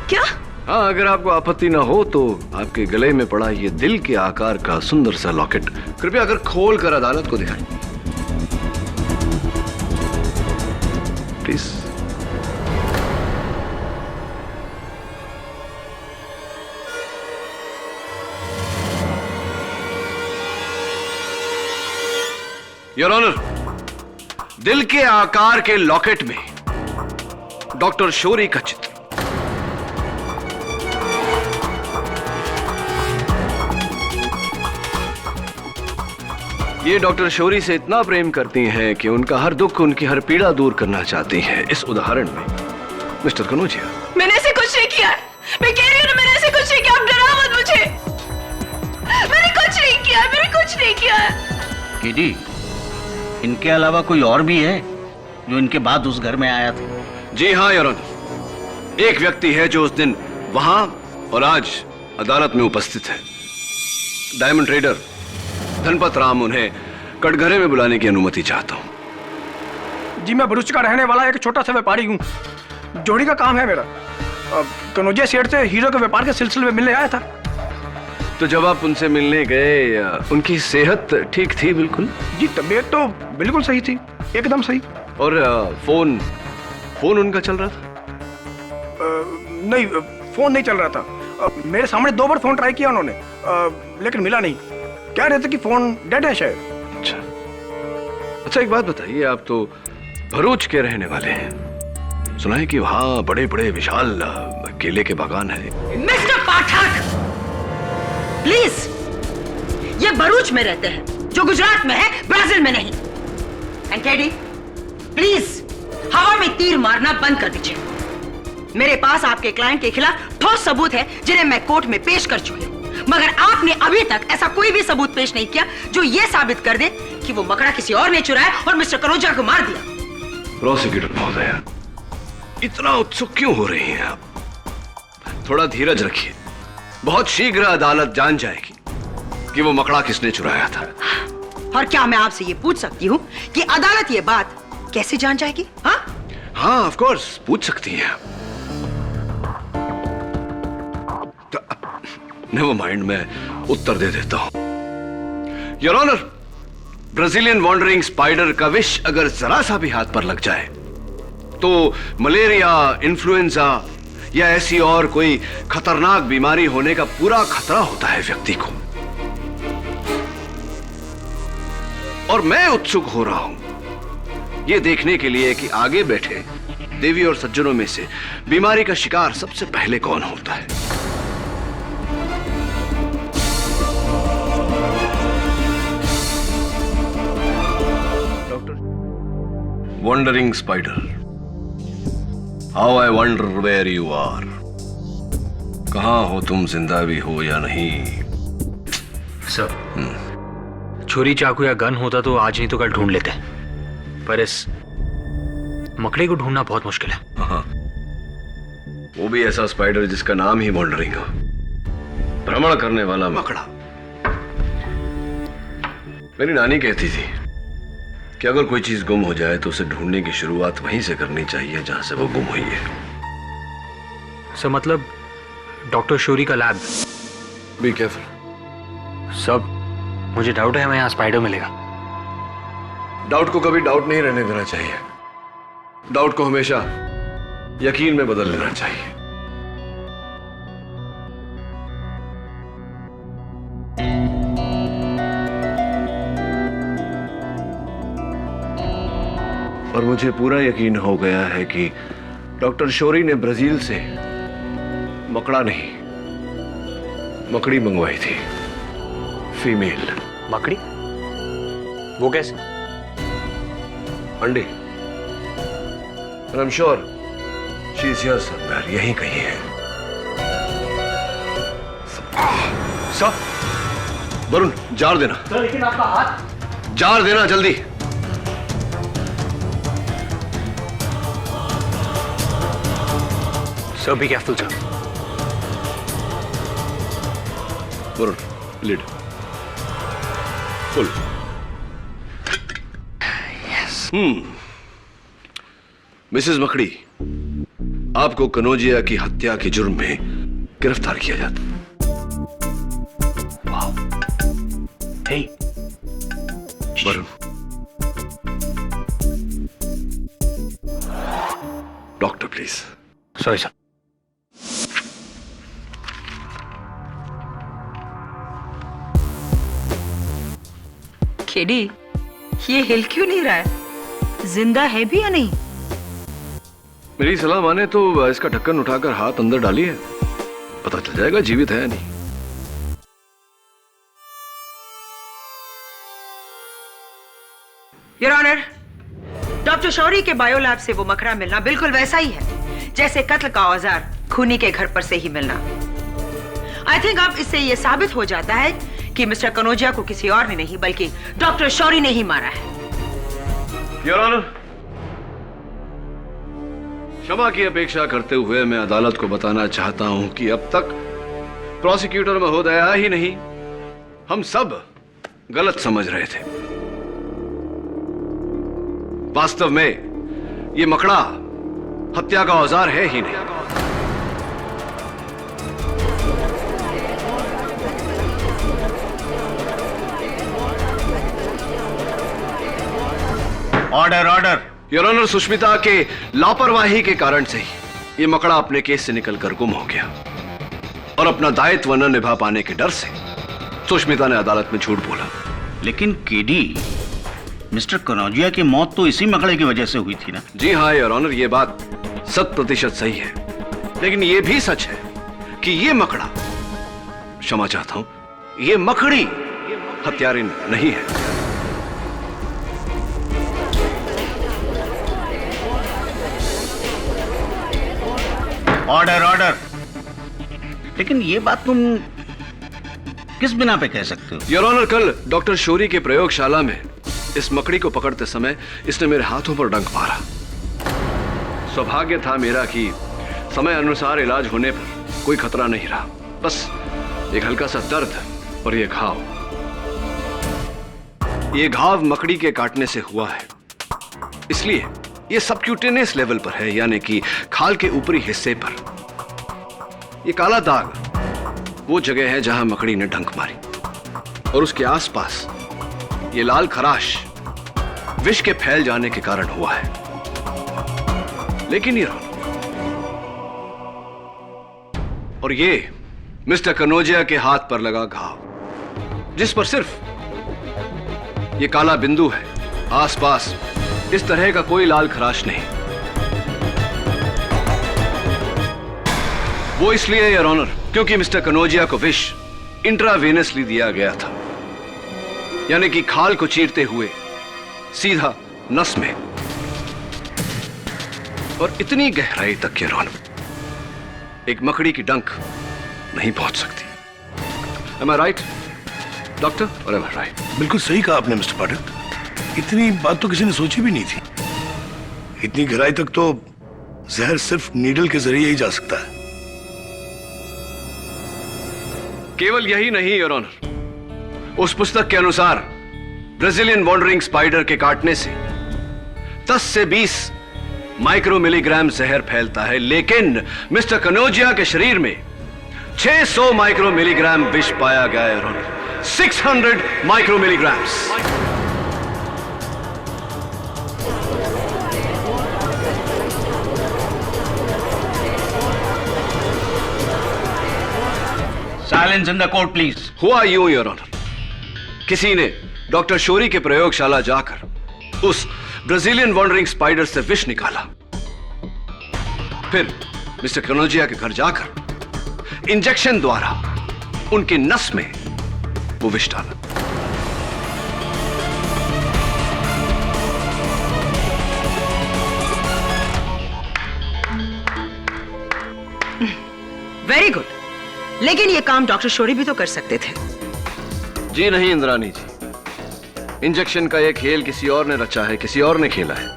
क्या? हाँ, अगर आपको आपत्ति ना हो तो आपके गले में पड़ा ये दिल के आकार का सुंदर सा लॉकेट कृपया अगर खोल कर अदालत को दिखाएं प्लीज। योर ऑनर, दिल के आकार के लॉकेट में डॉक्टर शौरी का चित्र। ये डॉक्टर शौरी से इतना प्रेम करती हैं कि उनका हर दुख, उनकी हर पीड़ा दूर करना चाहती हैं। इस उदाहरण में मिस्टर कनौजिया, मैंने ऐसे कुछ नहीं किया। मैं कह रही हूँ ना, मैंने ऐसे कुछ नहीं किया। आप डराओ मत मुझे। मैंने कुछ नहीं किया, मैंने कुछ नहीं किया। केडी, इनके अलावा कोई और भी है जो इनके बाद उस घर में आया था? जी हाँ योर ऑनर, एक व्यक्ति है जो उस दिन वहां और आज अदालत में उपस्थित है। Diamond trader Dhanpat Ram. उन्हें कटघरे में बुलाने की अनुमति चाहता हूं। जी, मैं भरूच का रहने वाला एक छोटा सा व्यापारी हूँ। जोड़ी का काम है मेरा। कनौजिया सेठ से हीरो के व्यापार के सिलसिले में मिलने आया था। तो जब आप उनसे मिलने गए, उनकी सेहत ठीक थी? बिल्कुल जी, तबीयत तो बिल्कुल सही थी, एकदम सही। और फोन उनका चल रहा था? नहीं, फोन नहीं चल रहा था। मेरे सामने 2 बार फोन ट्राई किया उन्होंने, लेकिन मिला नहीं। कह रहे थे कि फोन डेड है शायद। अच्छा, एक बात बताइए, आप तो भरूच के रहने वाले हैं। सुना है कि वहां बड़े बड़े विशाल केले के बागान है। मिस्टर पाठक, प्लीज, ये भरूच में रहते हैं, जो गुजरात में है, ब्राजील में नहीं। एंड टेडी, प्लीज हवा में तीर मारना बंद कर दीजिए। मेरे पास आपके क्लाइंट के खिलाफ ठोस सबूत है जिन्हें मैं कोर्ट में पेश कर चुकी हूं, मगर आपने अभी तक ऐसा कोई भी सबूत पेश नहीं किया जो यह साबित कर दे कि वो मकड़ा किसी और ने चुराया और मिस्टर कनौजिया को मार दिया। प्रोसिक्यूटर महोदय, इतना उत्सुक क्यों हो रही हैं आप? थोड़ा धीरज रखिए। बहुत शीघ्र अदालत जान जाएगी कि वो मकड़ा किसने चुराया था। और क्या मैं आपसे ये पूछ सकती हूँ कि अदालत ये बात कैसे जान जाएगी? हाँ, ऑफ कोर्स पूछ सकती हैं आप। नेवर माइंड, मैं उत्तर दे देता हूं। Your honour, Brazilian wandering spider का विष अगर जरा सा भी हाथ पर लग जाए तो मलेरिया, इन्फ्लुएंजा या ऐसी और कोई खतरनाक बीमारी होने का पूरा खतरा होता है व्यक्ति को। और मैं उत्सुक हो रहा हूं यह देखने के लिए कि आगे बैठे देवी और सज्जनों में से बीमारी का शिकार सबसे पहले कौन होता है। Wandering spider, how I wonder where you are. कहाँ हो तुम, जिंदा भी हो या नहीं? सर, छुरी, चाकू या गन होता तो आज नहीं तो कल ढूंढ लेते, पर इस मकड़े को ढूंढना बहुत मुश्किल है। हाँ, वो भी ऐसा स्पाइडर जिसका नाम ही वॉन्डरिंग हो, भ्रमण करने वाला मकड़ा। मेरी नानी कहती थी कि अगर कोई चीज गुम हो जाए तो उसे ढूंढने की शुरुआत वहीं से करनी चाहिए जहां से वो गुम हुई है। सर, मतलब डॉक्टर शौरी का लैब। Be careful. सब मुझे डाउट है हमें यहाँ स्पाइडर मिलेगा। डाउट को कभी डाउट नहीं रहने देना चाहिए। डाउट को हमेशा यकीन में बदल लेना चाहिए। और मुझे पूरा यकीन हो गया है कि डॉक्टर शौरी ने ब्राजील से मकड़ा नहीं, मकड़ी मंगवाई थी, फीमेल। मकड़ी? वो कैसे? अंडे। I am sure she is here somewhere, यहीं कहीं है। सर, वरुण जार देना। सर लेकिन आपका हाथ। जार देना जल्दी। Sir be careful sir. Varun lid full. Mrs मकड़ी, आपको कनौजिया की हत्या के जुर्म में गिरफ्तार किया जाता। Hey Varun, doctor please. Sorry sir. KD, ये हिल क्यों नहीं रहा है? जिंदा है भी या नहीं? मेरी सलाह माने तो इसका ढक्कन उठाकर हाथ अंदर डालिए, पता चल जाएगा जीवित है या नहीं। योर ऑनर, डॉक्टर शौरी के बायोलैब से वो मकड़ा मिलना बिल्कुल वैसा ही है जैसे कत्ल का औजार खूनी के घर पर से ही मिलना। आई थिंक अब इससे यह साबित हो जाता है कि मिस्टर कनौजिया को किसी और ने नहीं बल्कि डॉक्टर शौरी ने ही मारा है। योर ऑनर, क्षमा की अपेक्षा करते हुए मैं अदालत को बताना चाहता हूं कि अब तक प्रोसिक्यूटर महोदय ही नहीं, हम सब गलत समझ रहे थे। वास्तव में यह मकड़ा हत्या का औजार है ही नहीं। Order order. Your honour, Sushmita के लापरवाही के कारण से ही यह मकड़ा अपने केस से निकलकर गुम हो गया और अपना दायित्व न निभा पाने के डर से सुष्मिता ने अदालत में झूठ बोला। लेकिन केडी, मिस्टर कनौजिया की मौत तो इसी मकड़े की वजह से हुई थी ना? जी हाँ योर ऑनर, यह बात 100% सही है, लेकिन यह भी सच है कि यह मकड़ा, क्षमा चाहता हूं, यह मकड़ी हत्यारिन नहीं है। Order order. लेकिन ये बात तुम किस बिना पे कह सकते हो? योर ऑनर, कल डॉक्टर शौरी के प्रयोगशाला में इस मकड़ी को पकड़ते समय इसने मेरे हाथों पर डंक मारा। सौभाग्य था मेरा कि समय अनुसार इलाज होने पर कोई खतरा नहीं रहा, बस एक हल्का सा दर्द और ये घाव। ये घाव मकड़ी के काटने से हुआ है, इसलिए ये सबक्यूटेनियस लेवल पर है, यानी कि खाल के ऊपरी हिस्से पर। ये काला दाग वो जगह है जहां मकड़ी ने डंक मारी, और उसके आसपास ये लाल खराश विष के फैल जाने के कारण हुआ है। लेकिन ये और ये मिस्टर कनौजिया के हाथ पर लगा घाव, जिस पर सिर्फ ये काला बिंदु है, आसपास इस तरह का कोई लाल खराश नहीं। वो इसलिए योर ऑनर क्योंकि मिस्टर कनौजिया को विष इंट्रावेनसली दिया गया था, यानी कि खाल को चीरते हुए सीधा नस में, और इतनी गहराई तक योर ऑनर एक मकड़ी की डंक नहीं पहुंच सकती। Am I right, doctor? और am I right? बिल्कुल सही कहा आपने मिस्टर पाठक, इतनी बात तो किसी ने सोची भी नहीं थी। इतनी गहराई तक तो जहर सिर्फ नीडल के जरिए ही जा सकता है। केवल यही नहीं योर ऑनर, उस पुस्तक के अनुसार ब्राजीलियन वॉन्डरिंग स्पाइडर के काटने से 10 से 20 माइक्रो मिलीग्राम जहर फैलता है, लेकिन मिस्टर कनौजिया के शरीर में 600 माइक्रो मिलीग्राम विष पाया गया है your honour, 600 micro milligrams. Silence in the court please. हुआ यूं योर ऑनर, किसी ने डॉक्टर शौरी के प्रयोगशाला जाकर उस ब्राजीलियन वॉन्डरिंग स्पाइडर से विष निकाला, फिर मिस्टर कनौजिया के घर जाकर इंजेक्शन द्वारा उनकी नस में वो विष डाला। वेरी गुड, लेकिन ये काम डॉक्टर शौरी भी तो कर सकते थे। जी नहीं इंद्रानी जी, इंजेक्शन का ये खेल किसी और ने रचा है, किसी और ने खेला है,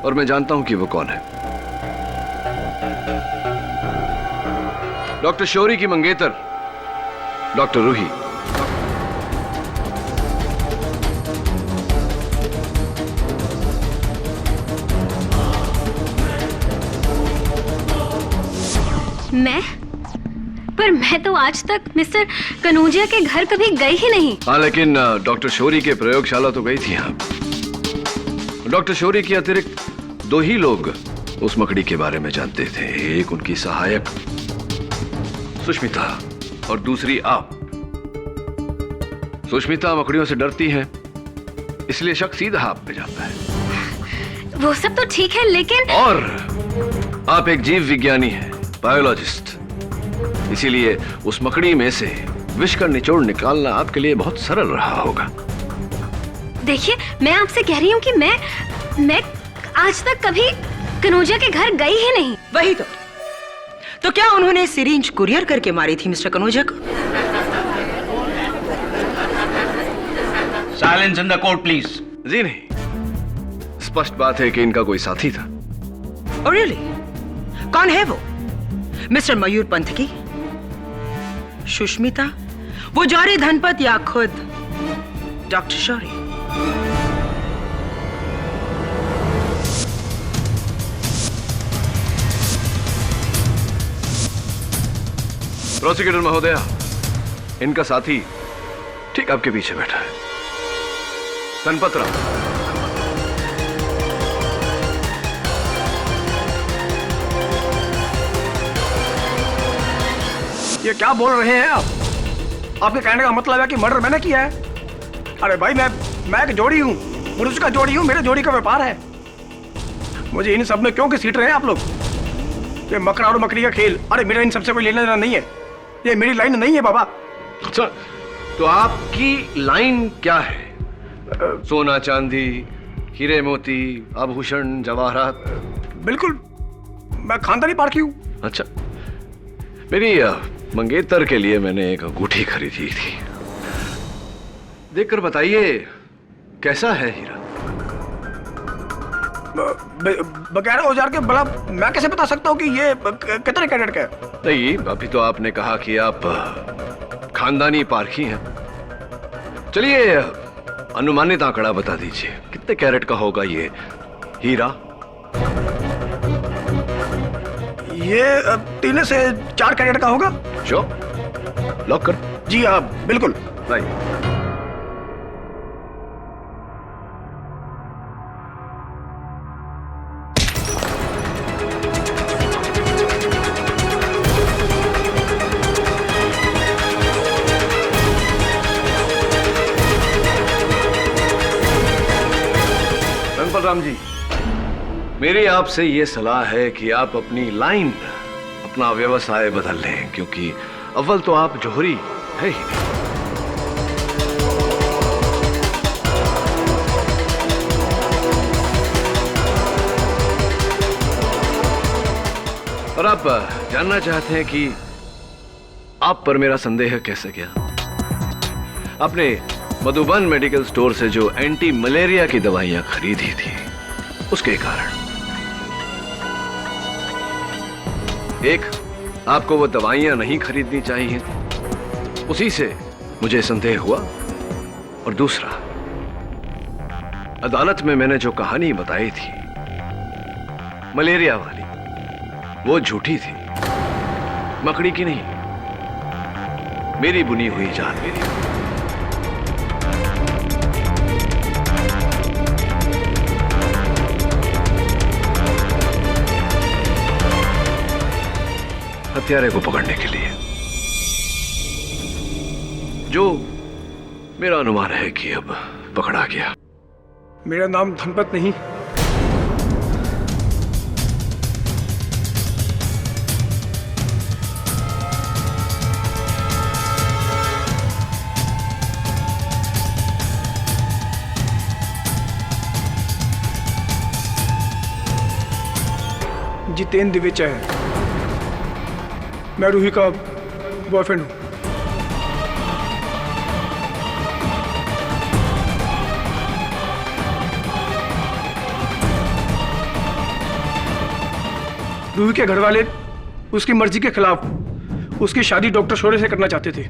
और मैं जानता हूं कि वो कौन है। डॉक्टर शौरी की मंगेतर डॉक्टर रूही। पर मैं तो आज तक मिस्टर कनौजिया के घर कभी गई ही नहीं। हाँ, लेकिन डॉक्टर शौरी के प्रयोगशाला तो गई थी आप। डॉक्टर शौरी के अतिरिक्त 2 ही लोग उस मकड़ी के बारे में जानते थे, एक उनकी सहायक सुष्मिता और दूसरी आप। सुष्मिता मकड़ियों से डरती है, इसलिए शक सीधा आप पे जाता है। वो सब तो ठीक है, लेकिन और आप एक जीव विज्ञानी हैं, बायोलॉजिस्ट, इसीलिए उस मकड़ी में से विष का निचोड़ निकालना आपके लिए बहुत सरल रहा होगा। देखिए, मैं आपसे कह रही हूँ कि मैं आज तक कभी कनौजिया के घर गई ही नहीं। वही तो क्या उन्होंने सिरिंज कुरियर करके मारी थी मिस्टर कनौजिया को? Silence in the court please. जी नहीं, स्पष्ट बात है कि इनका कोई साथी था। Oh, really? कौन है वो? मिस्टर मयूर पंथ की, सुष्मिता, वो जौहरी धनपत, या खुद डॉक्टर शौरी? प्रोसिक्यूटर महोदया, इनका साथी ठीक आपके पीछे बैठा है, धनपत राव। ये क्या बोल रहे हैं आप? आपके कहने का मतलब है कि मर्डर मैंने किया है? अरे भाई, मैं एक जोड़ी हूँ, पुरुष का जोड़ी हूँ, मेरे जोड़ी का व्यापार है। मुझे इन सब में क्यों घसीट रहे हैं आप लोग? ये मकड़ा और मकड़ी का खेल, अरे मेरा इन सबसे कोई लेना देना नहीं है, ये मेरी लाइन नहीं है बाबा। अच्छा, तो आपकी लाइन क्या है? सोना चांदी, हीरे मोती, आभूषण, जवाहरात? बिल्कुल, मैं खानदानी पारखी हूँ। अच्छा, मेरी मंगेतर के लिए मैंने एक अंगूठी खरीदी थी, देखकर बताइए कैसा है हीरा? बगैर औजार के भला मैं कैसे बता सकता हूँ कि ये कितने कैरेट का है? नहीं, अभी तो आपने कहा कि आप खानदानी पारखी हैं। चलिए, अनुमानित आंकड़ा बता दीजिए, कितने कैरेट का होगा ये हीरा? ये 3 से 4 कैरेट का होगा। श्योर? लॉक कर। जी हाँ, बिल्कुल। राइट। राम जी, मेरी आपसे यह सलाह है कि आप अपनी लाइन, अपना व्यवसाय बदल लें, क्योंकि अव्वल तो आप जौहरी है ही नहीं। और आप जानना चाहते हैं कि आप पर मेरा संदेह कैसे गया? आपने मधुबन मेडिकल स्टोर से जो एंटी मलेरिया की दवाइयां खरीदी थी, उसके कारण। एक, आपको वो दवाइयां नहीं खरीदनी चाहिए, उसी से मुझे संदेह हुआ। और दूसरा, अदालत में मैंने जो कहानी बताई थी मलेरिया वाली, वो झूठी थी, मकड़ी की नहीं, मेरी बुनी हुई जान मेरी। हत्यारे को पकड़ने के लिए, जो मेरा अनुमान है कि अब पकड़ा गया। मेरा नाम धनपत नहीं, जितेंद्र दिवेचा है। मैं रूही का बॉयफ्रेंड हूँ। रूही के घर वाले उसकी मर्जी के खिलाफ उसकी शादी डॉक्टर शोरे से करना चाहते थे।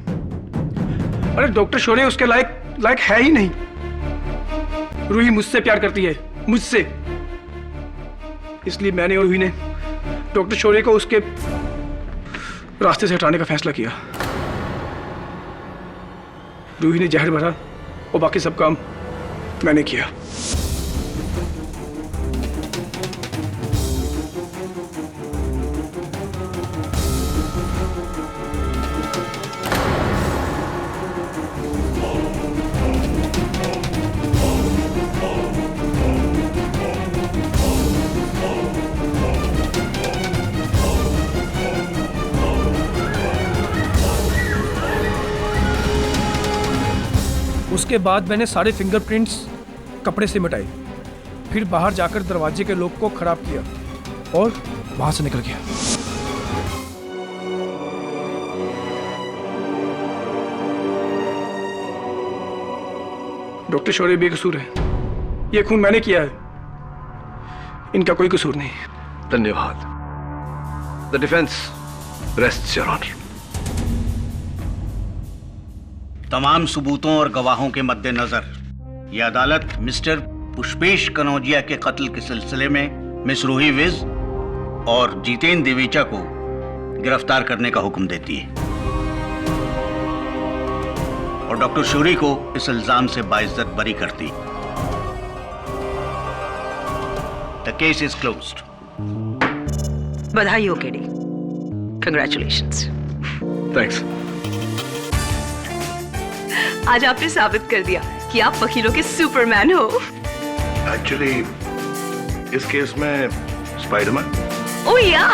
अरे डॉक्टर शोरे उसके लायक है ही नहीं। रूही मुझसे प्यार करती है, मुझसे। इसलिए मैंने और रूही ने डॉक्टर शोरे को उसके रास्ते से हटाने का फैसला किया। रूही ने जहर भरा और बाकी सब काम मैंने किया। उसके बाद मैंने सारे फिंगरप्रिंट्स कपड़े से मिटाए, फिर बाहर जाकर दरवाजे के लॉक को खराब किया और वहां से निकल गया। डॉक्टर शौर्य बेकसूर है। ये खून मैंने किया है, इनका कोई कसूर नहीं। धन्यवाद। The defence rests your honour. तमाम सबूतों और गवाहों के मद्देनजर यह अदालत मिस्टर पुष्पेश कनौजिया के कत्ल के सिलसिले में मिस रूही विज और जितेंद्र दिवेचा को गिरफ्तार करने का हुक्म देती है और डॉक्टर शौरी को इस इल्जाम से बाइज्जत बरी करती है। The case is closed. बधाई हो केडी, कंग्रेचुलेशंस। थैंक्स। आज आपने साबित कर दिया कि आप वकीलों के सुपरमैन हो। एक्चुअली इस केस में स्पाइडरमैन। ओह या।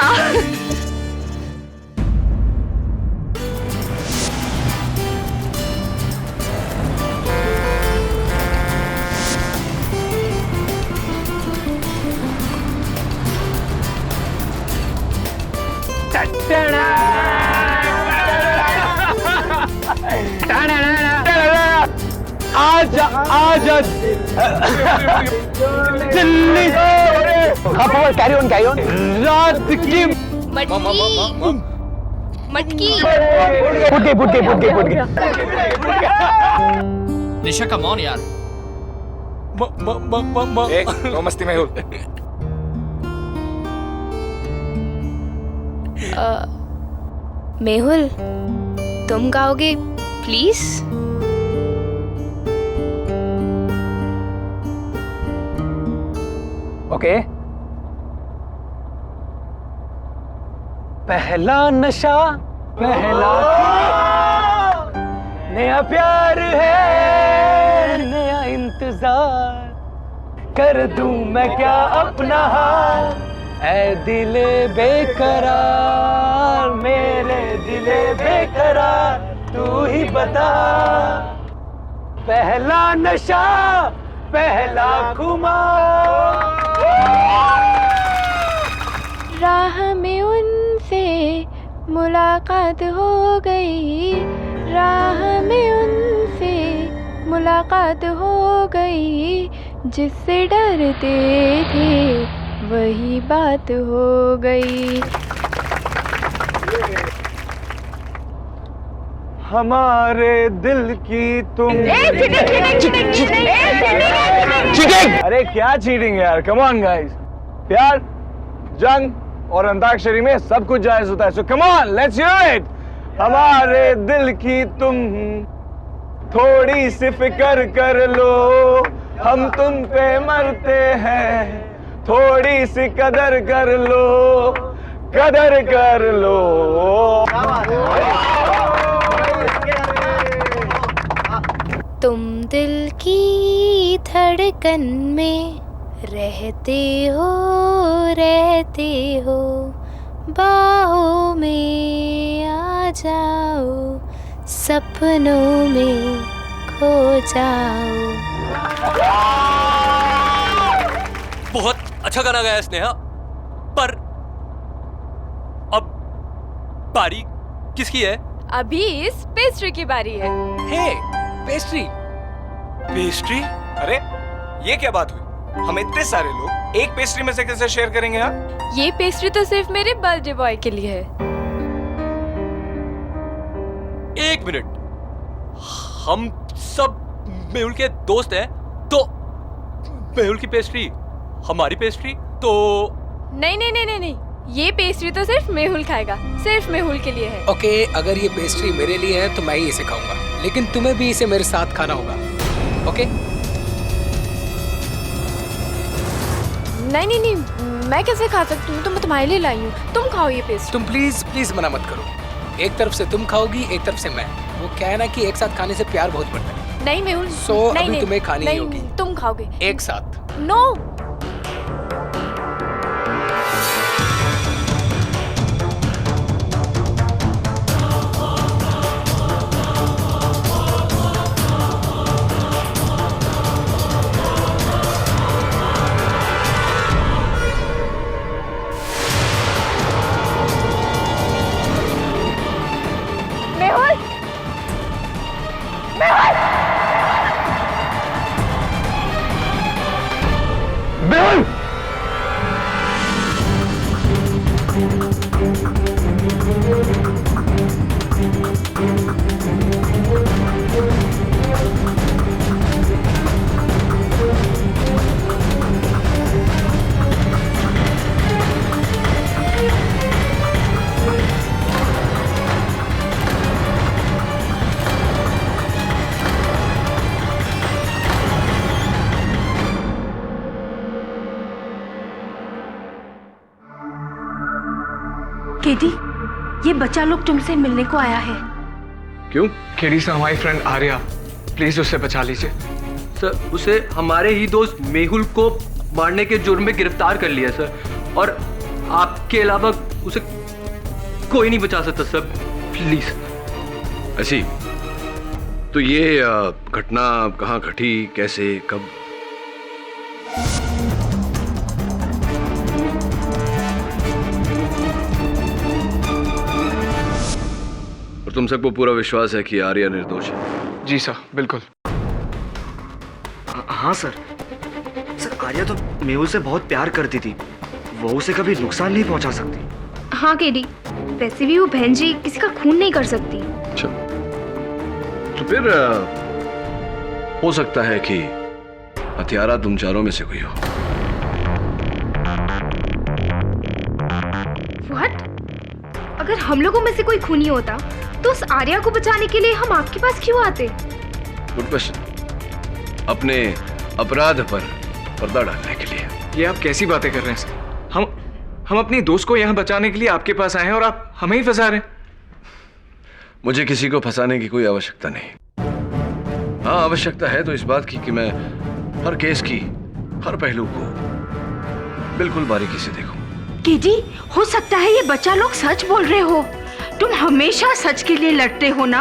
आज दिल्ली कैरी ऑन रात की मटकी निशा कम ऑन यार। मस्ती में हो। मेहुल, तुम गाओगे प्लीज? ओके। पहला नशा पहला नया प्यार है, नया इंतजार कर दूं मैं क्या अपना हाल, ऐ दिले बेकरार, मेरे दिले बेकरार, तू ही बता। पहला नशा पहला खुमार। राह में उनसे मुलाकात हो गई, राह में उनसे मुलाकात हो गई, जिससे डरते थे वही बात हो गई। हमारे दिल की तुम चीटिंग। अरे क्या चीटिंग यार, कम ऑन गाइस। प्यार, जंग और अंताक्षरी में सब कुछ जायज होता है, so come on let's hear it. हमारे दिल की तुम थोड़ी सी फिक्र कर लो, हम तुम पे मरते हैं, थोड़ी सी कदर कर लो, कदर कर लो। तुम दिल की धड़कन में रहते हो, बाहों में आ जाओ, सपनों में खो जाओ। बहुत अच्छा गाना गाया स्नेहा, पर अब बारी किसकी है? अभी इस पेस्ट्री की बारी है। हे, पेस्ट्री? पेस्ट्री? अरे ये क्या बात हुई? हम इतने सारे लोग एक पेस्ट्री में से कैसे शेयर करेंगे? हाँ, ये पेस्ट्री तो सिर्फ मेरे बर्थडे बॉय के लिए है। एक मिनट, हम सब मेहुल के दोस्त हैं, तो मेहुल की पेस्ट्री हमारी पेस्ट्री तो नहीं, ये पेस्ट्री तो सिर्फ मेहुल खाएगा, सिर्फ मेहुल के लिए है। ओके, अगर ये पेस्ट्री मेरे लिए है तो मैं ही इसे खाऊंगा, लेकिन तुम्हें भी इसे मेरे साथ खाना होगा। ओके? नहीं, मैं कैसे खा सकती हूँ? तो मैं तुम्हारे लिए लाई हूँ, तुम खाओ ये पेस्ट्री। तुम प्लीज मना मत करो। एक तरफ से तुम खाओगी, एक तरफ से मैं। वो क्या है ना कि एक साथ खाने से प्यार बहुत बढ़ता है। नहीं मेहुल, अभी तुम्हें खानी ही होगी। तुम खाओगे एक साथ। नो। केडी, ये बच्चा लोग तुमसे मिलने को आया है। क्यों? केडी सर, हमारी फ्रेंड आर्या, प्लीज उसे बचा लीजिए। सर, उसे हमारे ही दोस्त मेहुल को मारने के जुर्म में गिरफ्तार कर लिया सर, और आपके अलावा उसे कोई नहीं बचा सकता सर, प्लीज। ऐसी तो ये घटना कहाँ घटी, कैसे, कब? और तुम सबको पूरा विश्वास है कि आर्या निर्दोष है? जी सर, बिल्कुल। हाँ सर, आर्या तो मेहुल से बहुत प्यार करती थी, वो उसे कभी नुकसान नहीं पहुंचा सकती। हाँ केडी, वैसे भी वो बहन जी किसी का खून नहीं कर सकती। अच्छा, तो फिर हो सकता है कि हत्यारा तुम चारों में से कोई हो। व्हाट? अगर हम लोगों में से कोई खूनी होता तो उस आर्या को बचाने के लिए हम आपके पास क्यों आते? Good question. अपने अपराध पर पर्दा डालने के लिए। ये आप कैसी बातें कर रहे हैं सर? हम अपनी दोस्त को यहाँ बचाने के लिए आपके पास आए हैं और आप हमें ही फंसा रहे हैं। मुझे किसी को फंसाने की कोई आवश्यकता नहीं। हाँ, आवश्यकता है तो इस बात की कि मैं हर केस की हर पहलू को बिल्कुल बारीकी से देखूं। केडी, हो सकता है ये बच्चा लोग सच बोल रहे हो। तुम हमेशा सच के लिए लड़ते हो ना।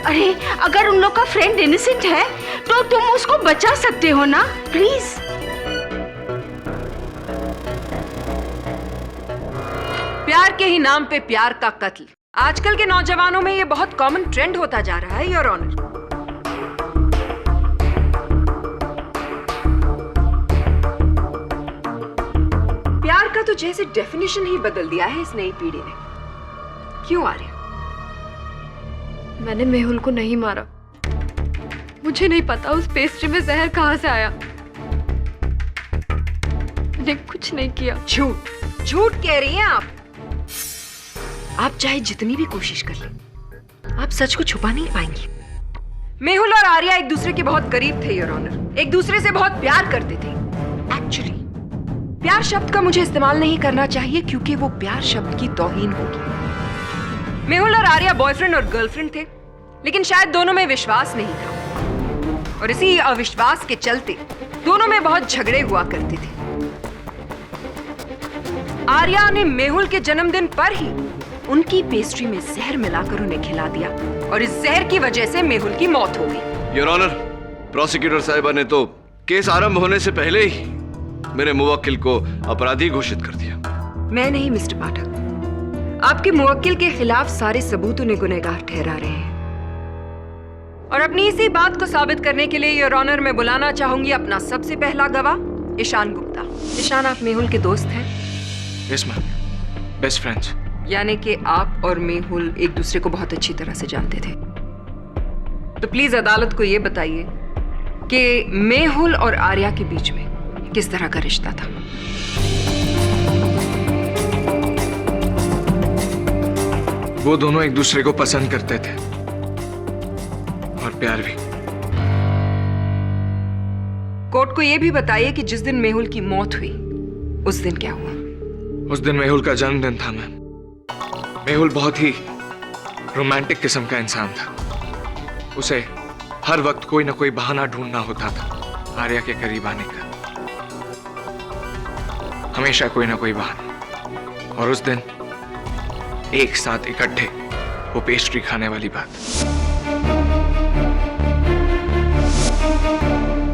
अरे, अगर उन लोग का फ्रेंड इनोसेंट है तो तुम उसको बचा सकते हो ना, प्लीज। प्यार के ही नाम पे प्यार का कत्ल आजकल के नौजवानों में ये बहुत कॉमन ट्रेंड होता जा रहा है, योर ऑनर। प्यार का तो जैसे डेफिनेशन ही बदल दिया है इस नई पीढ़ी ने। क्यों आर्या? मैंने मेहुल को नहीं मारा। मुझे नहीं पता उस पेस्ट्री में जहर कहाँ से आया। मैंने कुछ नहीं किया। झूठ कह रही हैं आप। आप चाहे जितनी भी कोशिश कर लें, आप सच को छुपा नहीं पाएंगी। मेहुल और आर्या एक दूसरे के बहुत करीब थे, योर ऑनर। एक दूसरे से बहुत प्यार करते थे। एक्चुअली प्यार शब्द का मुझे इस्तेमाल नहीं करना चाहिए क्योंकि वो प्यार शब्द की तौहीन होगी। मेहुल और आर्या बॉयफ्रेंड और गर्लफ्रेंड थे, लेकिन शायद दोनों में विश्वास नहीं था, और इसी अविश्वास के चलते दोनों में बहुत झगड़े हुआ करते थे। आर्या ने मेहुल के जन्मदिन पर ही उनकी पेस्ट्री में जहर मिलाकर उन्हें खिला दिया और इस जहर की वजह से मेहुल की मौत हो गई। योर ऑनर, प्रोसिक्यूटर साहिबा ने तो केस आरंभ होने से पहले ही मेरे मुवक्किल को अपराधी घोषित कर दिया। मैं नहीं मिस्टर पाठक, आपके मुवक्किल के खिलाफ सारे सबूत उन्हें गुनहगार ठहरा रहे हैं। और अपनी इसी बात को साबित करने के लिए योर ऑनर मैं बुलाना चाहूंगी अपना सबसे पहला गवाह ईशान गुप्ता। ईशान, आप मेहुल के दोस्त हैं? Yes ma'am, best friends. यानी कि आप और मेहुल एक दूसरे को बहुत अच्छी तरह से जानते थे। तो प्लीज अदालत को यह बताइए कि मेहुल और आर्या के बीच में किस तरह का रिश्ता था। वो दोनों एक दूसरे को पसंद करते थे और प्यार भी। कोर्ट को यह भी बताइए कि जिस दिन मेहुल की मौत हुई उस दिन क्या हुआ। उस दिन मेहुल का जन्मदिन था मैम। मेहुल बहुत ही रोमांटिक किस्म का इंसान था। उसे हर वक्त कोई ना कोई बहाना ढूंढना होता था आर्या के करीब आने का, हमेशा कोई ना कोई बहाना। और उस दिन एक साथ इकट्ठे वो पेस्ट्री खाने वाली बात।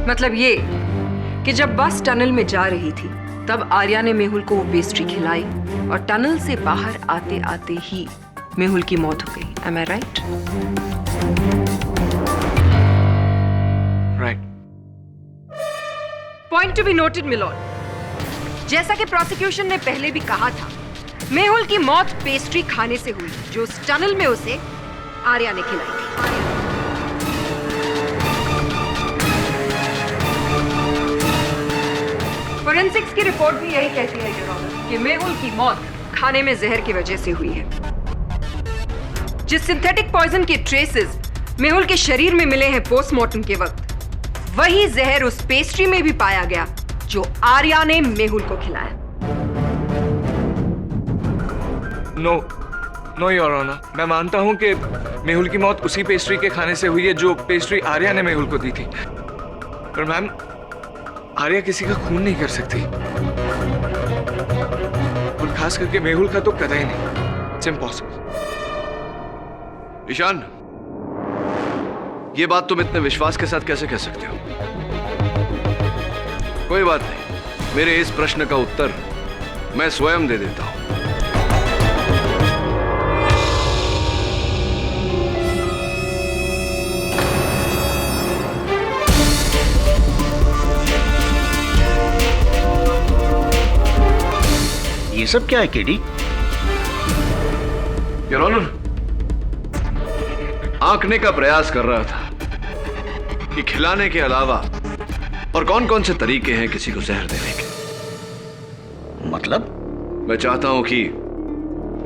मतलब ये कि जब बस टनल में जा रही थी तब आर्या ने मेहुल को वो पेस्ट्री खिलाई और टनल से बाहर आते आते ही मेहुल की मौत हो गई। Am I right? Right. Point to be noted, milord. जैसा कि प्रोसिक्यूशन ने पहले भी कहा था, मेहुल की मौत पेस्ट्री खाने से हुई जो उस टनल में उसे आर्या ने खिलाई थी। फोरेंसिक्स की रिपोर्ट भी यही कहती है योर ऑनर कि मेहुल की मौत खाने में जहर की वजह से हुई है। जिस सिंथेटिक पॉइजन के ट्रेसेस मेहुल के शरीर में मिले हैं पोस्टमार्टम के वक्त, वही जहर उस पेस्ट्री में भी पाया गया जो आर्या ने मेहुल को खिलाया। नो योर ऑनर, मैं मानता हूं कि मेहुल की मौत उसी पेस्ट्री के खाने से हुई है जो पेस्ट्री आर्या ने मेहुल को दी थी। पर मैम, आर्या किसी का खून नहीं कर सकती, और खास करके मेहुल का तो कतई नहीं। It's impossible. ईशान, ये बात तुम इतने विश्वास के साथ कैसे कह सकते हो? कोई बात नहीं, मेरे इस प्रश्न का उत्तर मैं स्वयं दे देता हूं। ये सब क्या है केडी? योर ऑनर, आंकने का प्रयास कर रहा था कि खिलाने के अलावा और कौन कौन से तरीके हैं किसी को जहर देने के। मतलब? मैं चाहता हूं कि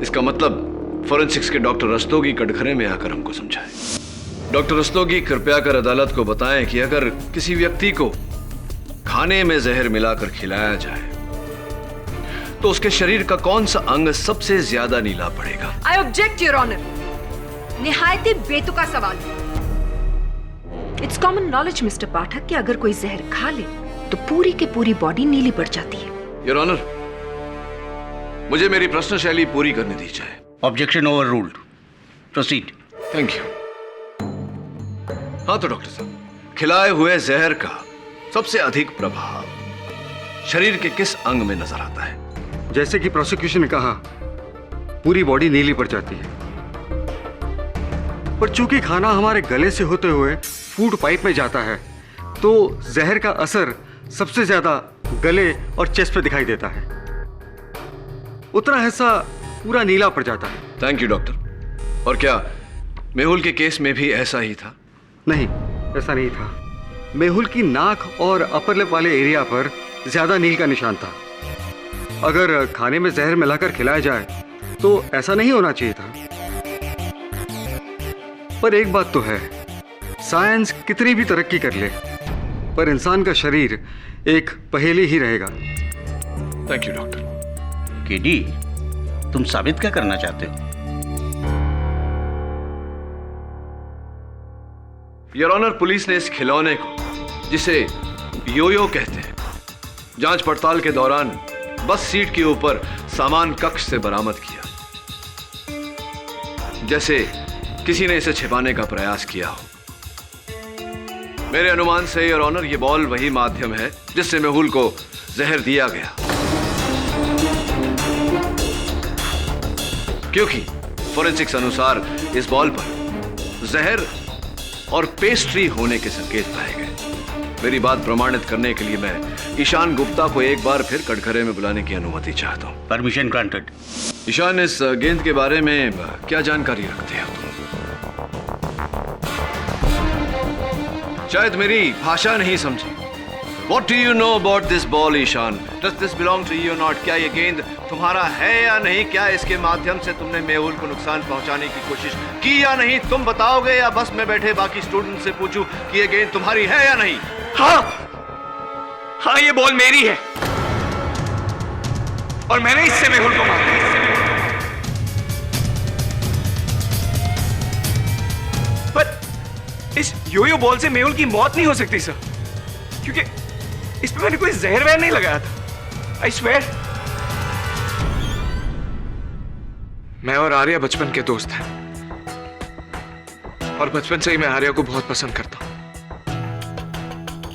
इसका मतलब फोरेंसिक्स के डॉक्टर रस्तोगी कटघरे में आकर हमको समझाएं। डॉक्टर रस्तोगी, कृपया कर अदालत को बताएं कि अगर किसी व्यक्ति को खाने में जहर मिलाकर खिलाया जाए तो उसके शरीर का कौन सा अंग सबसे ज्यादा नीला पड़ेगा? I object your honour. निहायत ही बेतुका सवाल। It's common knowledge mister Pathak कि अगर कोई जहर खा ले तो पूरी की पूरी बॉडी नीली पड़ जाती है। योर ऑनर, मुझे मेरी प्रश्न शैली पूरी करने दी जाए। Objection over ruled. Proceed. Thank you. हाँ तो डॉक्टर साहब, खिलाए हुए जहर का सबसे अधिक प्रभाव शरीर के किस अंग में नजर आता है? जैसे कि प्रोसिक्यूशन ने कहा, पूरी बॉडी नीली पड़ जाती है, पर चूंकि खाना हमारे गले से होते हुए फूड पाइप में जाता है तो जहर का असर सबसे ज्यादा गले और चेस्ट पे दिखाई देता है। उतना हिस्सा पूरा नीला पड़ जाता है। Thank you doctor. और क्या मेहुल के केस में भी ऐसा ही था? नहीं, ऐसा नहीं था। मेहुल की नाक और अपर लिप वाले एरिया पर ज्यादा नील का निशान था। अगर खाने में जहर मिलाकर खिलाया जाए तो ऐसा नहीं होना चाहिए था। पर एक बात तो है, साइंस कितनी भी तरक्की कर ले पर इंसान का शरीर एक पहेली ही रहेगा। Thank you doctor. केडी, तुम साबित क्या करना चाहते हो? योर ऑनर, पुलिस ने इस खिलौने को, जिसे योयो कहते हैं। जांच पड़ताल के दौरान बस सीट के ऊपर सामान कक्ष से बरामद किया, जैसे किसी ने इसे छिपाने का प्रयास किया हो। मेरे अनुमान से योर ऑनर ये बॉल वही माध्यम है जिससे मेहुल को जहर दिया गया, क्योंकि फोरेंसिक्स अनुसार इस बॉल पर जहर और पेस्ट्री होने के संकेत पाए गए। मेरी बात प्रमाणित करने के लिए मैं ईशान गुप्ता को एक बार फिर कटघरे में बुलाने की अनुमति चाहता हूं। Permission granted. ईशान, इस गेंद के बारे में क्या जानकारी रखते हो तुम? शायद मेरी भाषा नहीं समझी। What do you know about this ball, Ishan? Does this belong to you or not? क्या ये गेंद तुम्हारा है या नहीं? क्या इसके माध्यम से तुमने मेहुल को नुकसान पहुंचाने की कोशिश की या नहीं? तुम बताओगे या बस मैं बैठे बाकी स्टूडेंट से पूछूं कि ये गेंद तुम्हारी है या नहीं? हाँ, ये बॉल मेरी है और मैंने इससे मेहुल को मारा। पर इस योयो बॉल से मेहुल की मौत नहीं हो सकती सर, क्योंकि इस पे मैंने कोई जहर वहर नहीं लगाया था। I swear. मैं और आर्या बचपन के दोस्त हैं और बचपन से ही मैं आर्या को बहुत पसंद करता हूं।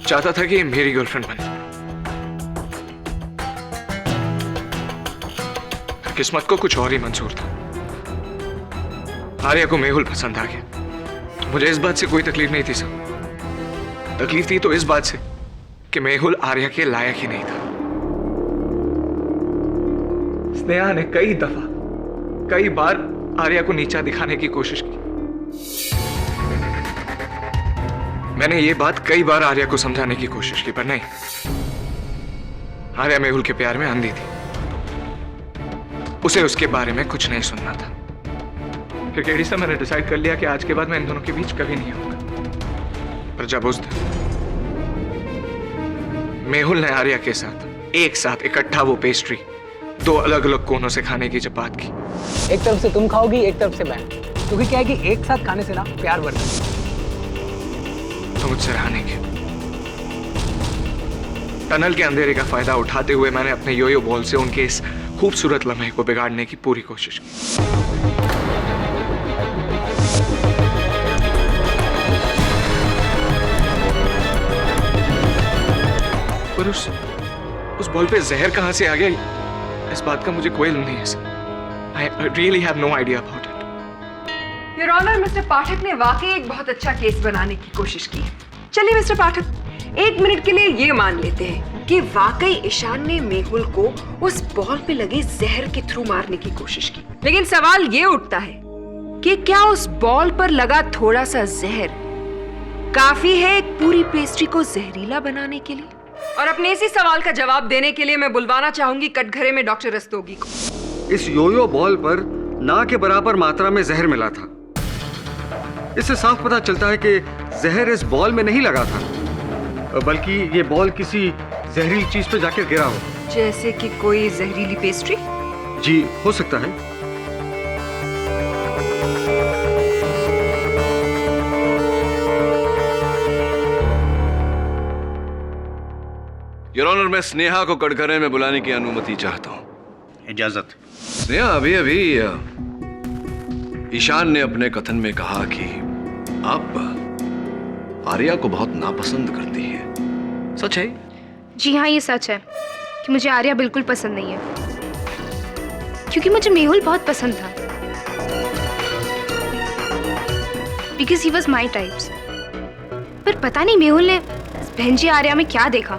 चाहता था कि ये मेरी गर्लफ्रेंड बने। किस्मत को कुछ और ही मंजूर था। आर्या को मेहुल पसंद आ गया। मुझे इस बात से कोई तकलीफ नहीं थी सर। तकलीफ थी तो इस बात से कि मेहुल आर्या के लायक ही नहीं था। स्नेहा ने कई बार आर्या को नीचा दिखाने की कोशिश की। मैंने ये बात कई बार आर्या को समझाने की कोशिश की, पर नहीं। आर्या मेहुल के प्यार में अंधी थी। उसे उसके बारे में कुछ नहीं सुनना था। फिर केडी से मैंने डिसाइड कर लिया कि आज के बाद मैं इन दोनों के बीच कभी नहीं आऊंगा। पर जब उस दिन मेहुल ने आर्या के साथ एक साथ इकट्ठा वो पेस्ट्री दो अलग अलग कोनों से खाने की जब बात की, एक तरफ से तुम खाओगी, एक तरफ से मैं, क्योंकि क्या है कि एक साथ खाने से ना प्यार बढ़ता है। तो मुझसे रहा नहीं गया। टनल के अंधेरे का फायदा उठाते हुए मैंने अपने योयो बॉल से उनके इस खूबसूरत लम्हे को बिगाड़ने की पूरी कोशिश की। पर उस बॉल पे जहर कहां से आ गया, इस बात का मुझे कोई इल्म नहीं है sir. I really have no idea about it. Your honour, mister Pathak ने वाकई एक बहुत अच्छा केस बनाने की कोशिश की। चलिए मिस्टर पाठक, 1 मिनट के लिए ये मान लेते हैं कि वाकई ईशान ने मेहुल को उस बॉल पे लगे जहर के थ्रू मारने की कोशिश की। लेकिन सवाल ये उठता है कि क्या उस बॉल पर लगा थोड़ा सा जहर काफी है एक पूरी पेस्ट्री को जहरीला बनाने के लिए? और अपने इसी सवाल का जवाब देने के लिए मैं बुलवाना चाहूंगी कटघरे में डॉक्टर रस्तोगी को। इस योयो बॉल पर ना के बराबर मात्रा में जहर मिला था। इससे साफ पता चलता है कि जहर इस बॉल में नहीं लगा था, बल्कि ये बॉल किसी जहरीली चीज पे जाकर गिरा हो। जैसे कि कोई जहरीली पेस्ट्री? जी, हो सकता है। योर ऑनर, मैं स्नेहा को कटघरे में बुलाने की अनुमति चाहता हूं। इजाजत। स्नेहा, अभी ईशान ने अपने कथन में कहा कि आप आर्या को बहुत नापसंद करती हैं। सच है? जी हाँ, ये सच है कि मुझे आर्या बिल्कुल पसंद नहीं है, क्योंकि मुझे मेहुल बहुत पसंद था। Because he was my types. पर पता नहीं मेहुल ने बहन जी आर्या में क्या देखा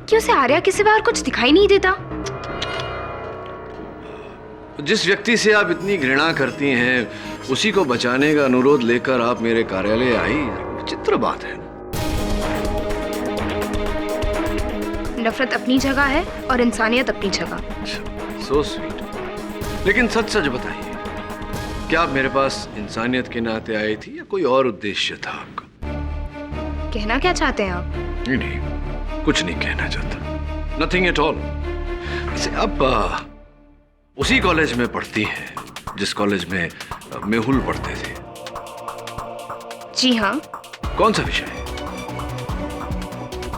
कि उसे आर्या के सिवा और कुछ दिखाई नहीं देता। जिस व्यक्ति से आप इतनी घृणा करती हैं, उसी को बचाने का अनुरोध लेकर आप मेरे कार्यालय आई, विचित्र बात है। नफरत अपनी जगह है और इंसानियत अपनी जगह। So sweet. लेकिन सच सच बताइए, क्या आप मेरे पास इंसानियत के नाते आई थी या कोई और उद्देश्य था आपका? कहना क्या चाहते हैं आप? नहीं, कुछ नहीं कहना चाहता। Nothing at all. वैसे आप उसी कॉलेज में पढ़ती हैं जिस कॉलेज में मेहुल पढ़ते थे? जी हाँ। कौन सा विषय?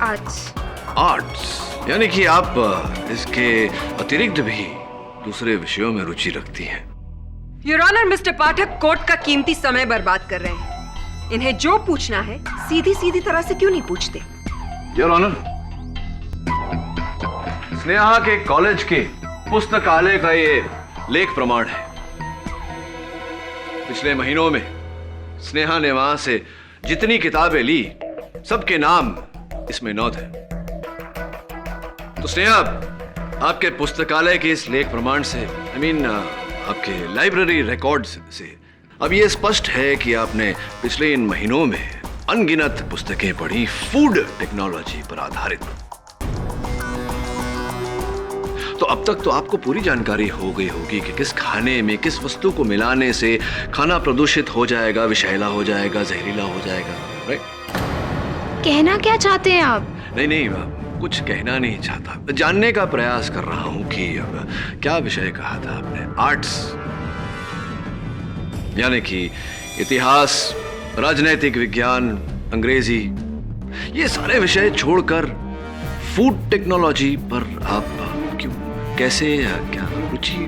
आर्ट्स। आर्ट्स यानी कि आप इसके अतिरिक्त भी दूसरे विषयों में रुचि रखती हैं। Your honour, mister Pathak court का कीमती समय बर्बाद कर रहे हैं। इन्हें जो पूछना है सीधी सीधी तरह से क्यों नहीं पूछते? योर ऑनर, स्नेहा के कॉलेज के पुस्तकालय का ये लेख प्रमाण है। पिछले महीनों में स्नेहा ने वहां से जितनी किताबें ली सबके नाम इसमें नोट है। तो स्नेहा, आपके पुस्तकालय के इस लेख प्रमाण से आपके लाइब्रेरी रिकॉर्ड्स से अब यह स्पष्ट है कि आपने पिछले इन महीनों में अनगिनत पुस्तकें पढ़ी फूड टेक्नोलॉजी पर आधारित। तो अब तक तो आपको पूरी जानकारी हो गई होगी कि किस खाने में किस वस्तु को मिलाने से खाना प्रदूषित हो जाएगा, विषैला हो जाएगा, जहरीला हो जाएगा। राइट? कहना क्या चाहते हैं आप? नहीं, कुछ कहना नहीं चाहता, जानने का प्रयास कर रहा हूं कि क्या विषय कहा था आपने? आर्ट्स यानी कि इतिहास, राजनैतिक विज्ञान, अंग्रेजी, ये सारे विषय छोड़कर फूड टेक्नोलॉजी पर आप क्यों, कैसे, क्या रुचि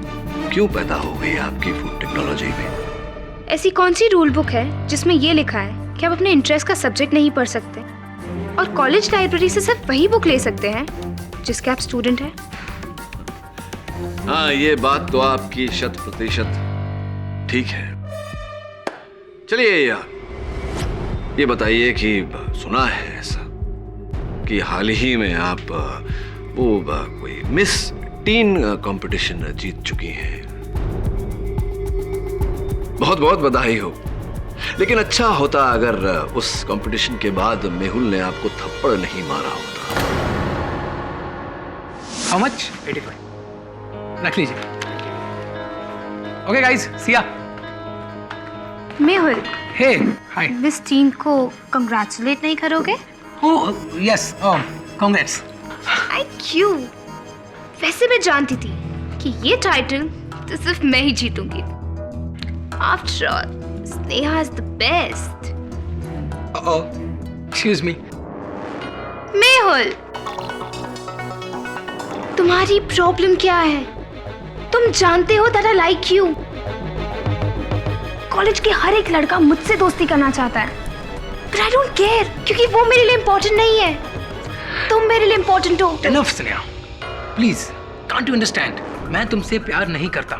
क्यों पैदा हो गई आपकी फूड टेक्नोलॉजी में? ऐसी कौन सी रूल बुक है जिसमें ये लिखा है कि आप अपने इंटरेस्ट का सब्जेक्ट नहीं पढ़ सकते और कॉलेज लाइब्रेरी से सिर्फ वही बुक ले सकते हैं जिसके आप स्टूडेंट हैं? हाँ, ये बात तो आपकी 100% ठीक है। चलिए ये बताइए कि सुना है ऐसा कि हाल ही में आप कोई मिस टीन कंपटीशन जीत चुकी हैं। बहुत बहुत बधाई हो। लेकिन अच्छा होता अगर उस कंपटीशन के बाद मेहुल ने आपको थप्पड़ नहीं मारा होता। How much? 85। रख लीजिए। ओके गाइस, सी या। मेहुल, हे, हाय। मिस टीन को कंग्रेचुलेट नहीं करोगे? Oh yes, congrats. आई क्यों? वैसे मैं जानती थी कि ये टाइटल तो सिर्फ मैं ही जीतूंगी। After all, Sneha is the best. Excuse me. Mehul, तुम्हारी प्रॉब्लम क्या है? तुम जानते हो that I like you. College के हर एक लड़का मुझसे दोस्ती करना चाहता है, but I don't care, क्योंकि वो मेरे लिए इम्पोर्टेंट नहीं है। तुम मेरे लिए इम्पोर्टेंट हो। Enough, Sneha. Please, can't you understand? मैं तुमसे प्यार नहीं करता,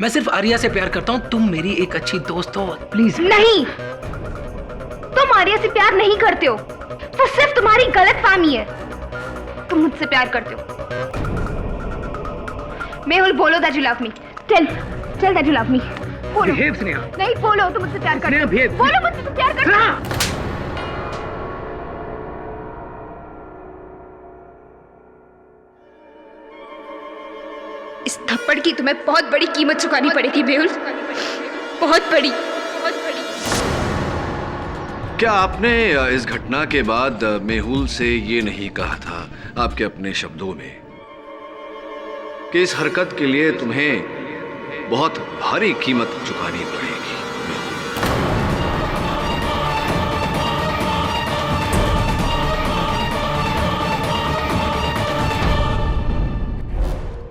मैं सिर्फ आर्या से प्यार करता हूँ। तुम मेरी एक अच्छी दोस्त हो, प्लीज। नहीं, तुम आर्या से प्यार नहीं करते हो, वो सिर्फ तुम्हारी गलतफहमी है। तुम मुझसे प्यार करते हो। मेहुल, बोलो that you love me. Tell that you love me. बोलो। Behave, स्नेहा। नहीं, बोलो तुम मुझसे प्यार करते हो। बोलो मुझसे तुम प्यार करते हो। इस थप्पड़ की तुम्हें बहुत बड़ी कीमत चुकानी पड़ेगी मेहुल, बहुत बड़ी। क्या आपने इस घटना के बाद मेहुल से ये नहीं कहा था आपके अपने शब्दों में कि इस हरकत के लिए तुम्हें बहुत भारी कीमत चुकानी पड़ेगी?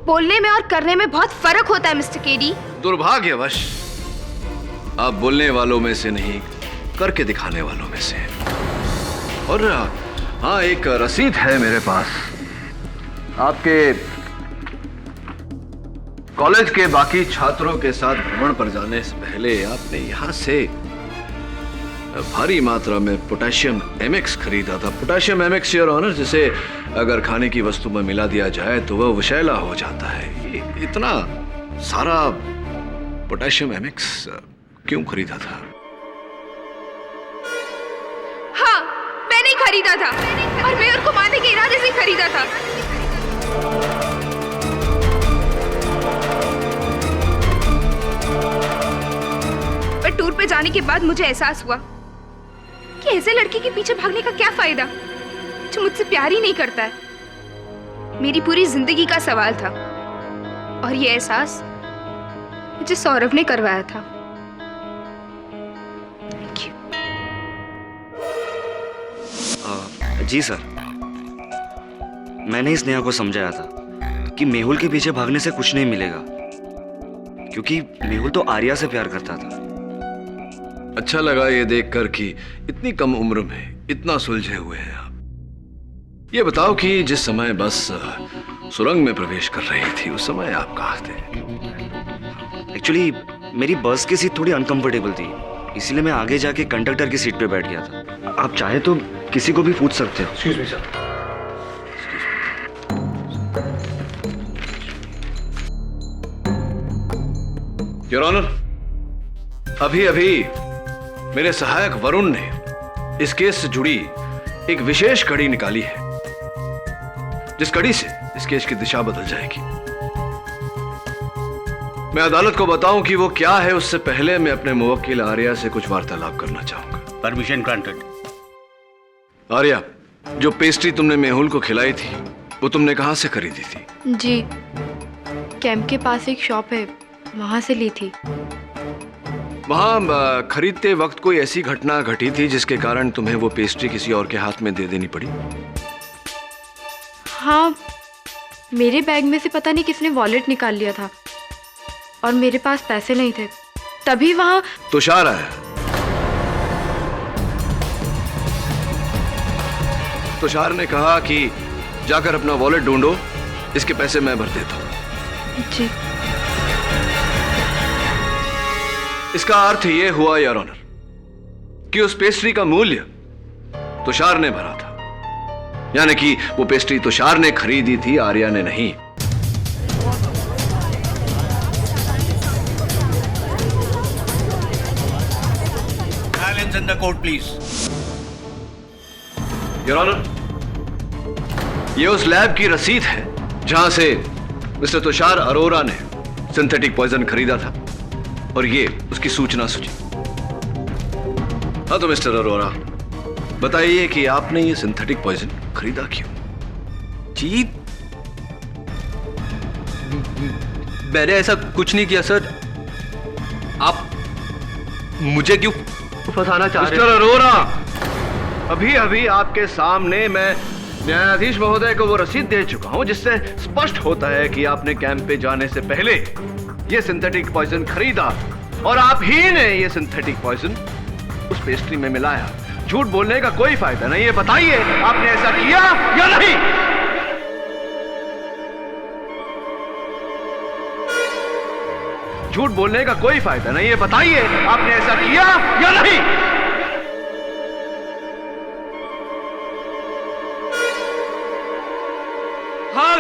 बोलने में और करने में बहुत फर्क होता है मिस्टर केडी। दुर्भाग्यवश आप बोलने वालों में से नहीं, करके दिखाने वालों में से। और हाँ, एक रसीद है मेरे पास। आपके कॉलेज के बाकी छात्रों के साथ भ्रमण पर जाने से पहले आपने यहां से भारी मात्रा में पोटेशियम एमएक्स खरीदा था। पोटेशियम एमएक्स, योर ऑनर, जिसे अगर खाने की वस्तु में मिला दिया जाए तो वह विषैला हो जाता है। ये इतना सारा पोटेशियम एमएक्स क्यों खरीदा था? हाँ, मैंने ही खरीदा था और मैं उनको मारने के इरादे से खरीदा था। पर टूर पे जाने के बाद मुझे एहसास हुआ कि ऐसे लड़के के पीछे भागने का क्या फायदा जो मुझसे प्यार ही नहीं करता है। मेरी पूरी जिंदगी का सवाल था और ये एहसास मुझे सौरभ ने करवाया था। जी सर, मैंने इस नेहा को समझाया था कि मेहुल के पीछे भागने से कुछ नहीं मिलेगा, क्योंकि मेहुल तो आर्या से प्यार करता था। अच्छा लगा ये देखकर कि इतनी कम उम्र में इतना सुलझे हुए हैं आप। ये बताओ कि जिस समय बस सुरंग में प्रवेश कर रही थी उस समय आप कहाँ थे? एक्चुअली मेरी बस की सीट थोड़ी अनकंफर्टेबल थी, इसीलिए मैं आगे जाके कंडक्टर की सीट पे बैठ गया था। आप चाहे तो किसी को भी पूछ सकते हो। Excuse me sir. Your honour, अभी अभी मेरे सहायक वरुण ने इस केस से जुड़ी एक विशेष कड़ी निकाली है, जिस कड़ी से इस केस की दिशा बदल जाएगी। मैं अदालत को बताऊं कि वो क्या है, उससे पहले मैं अपने मुवक्किल आर्या से कुछ वार्तालाप करना चाहूंगा। Permission granted. आर्या, जो पेस्ट्री तुमने मेहुल को खिलाई थी वो तुमने कहां से खरीदी थी? जी, कैंप के पास एक शॉप है, वहां से ली थी। वहां खरीदते वक्त कोई ऐसी घटना घटी थी जिसके कारण तुम्हें वो पेस्ट्री किसी और के हाथ में दे देनी पड़ी? हाँ, मेरे बैग में से पता नहीं किसने वॉलेट निकाल लिया था और मेरे पास पैसे नहीं थे, तभी वहां तुषार आया। तुषार ने कहा कि जाकर अपना वॉलेट ढूंढो, इसके पैसे मैं भर देता हूं। जी। इसका अर्थ यह हुआ योर ऑनर कि उस पेस्ट्री का मूल्य तुषार ने भरा था, यानी कि वो पेस्ट्री तुषार ने खरीदी थी, आर्या ने नहीं। Silence in the court, please. Your honour, ये उस लैब की रसीद है जहां से मिस्टर तुषार अरोरा ने सिंथेटिक पॉइजन खरीदा था, और ये उसकी सूचना सूची। हाँ तो मिस्टर अरोरा, बताइए कि आपने ये सिंथेटिक पॉइजन खरीदा क्यों? जी, मैंने ऐसा कुछ नहीं किया सर। आप मुझे क्यों फंसाना चाह रहे हैं? मिस्टर अरोरा, अभी अभी आपके सामने मैं न्यायाधीश महोदय को वो रसीद दे चुका हूं जिससे स्पष्ट होता है कि आपने कैंप पे जाने से पहले ये सिंथेटिक पॉइजन खरीदा, और आप ही ने ये सिंथेटिक पॉइजन उस पेस्ट्री में मिलाया। झूठ बोलने का कोई फायदा नहीं है, बताइए आपने ऐसा किया या नहीं? झूठ बोलने का कोई फायदा नहीं है, बताइए आपने ऐसा किया या नहीं? हाँ।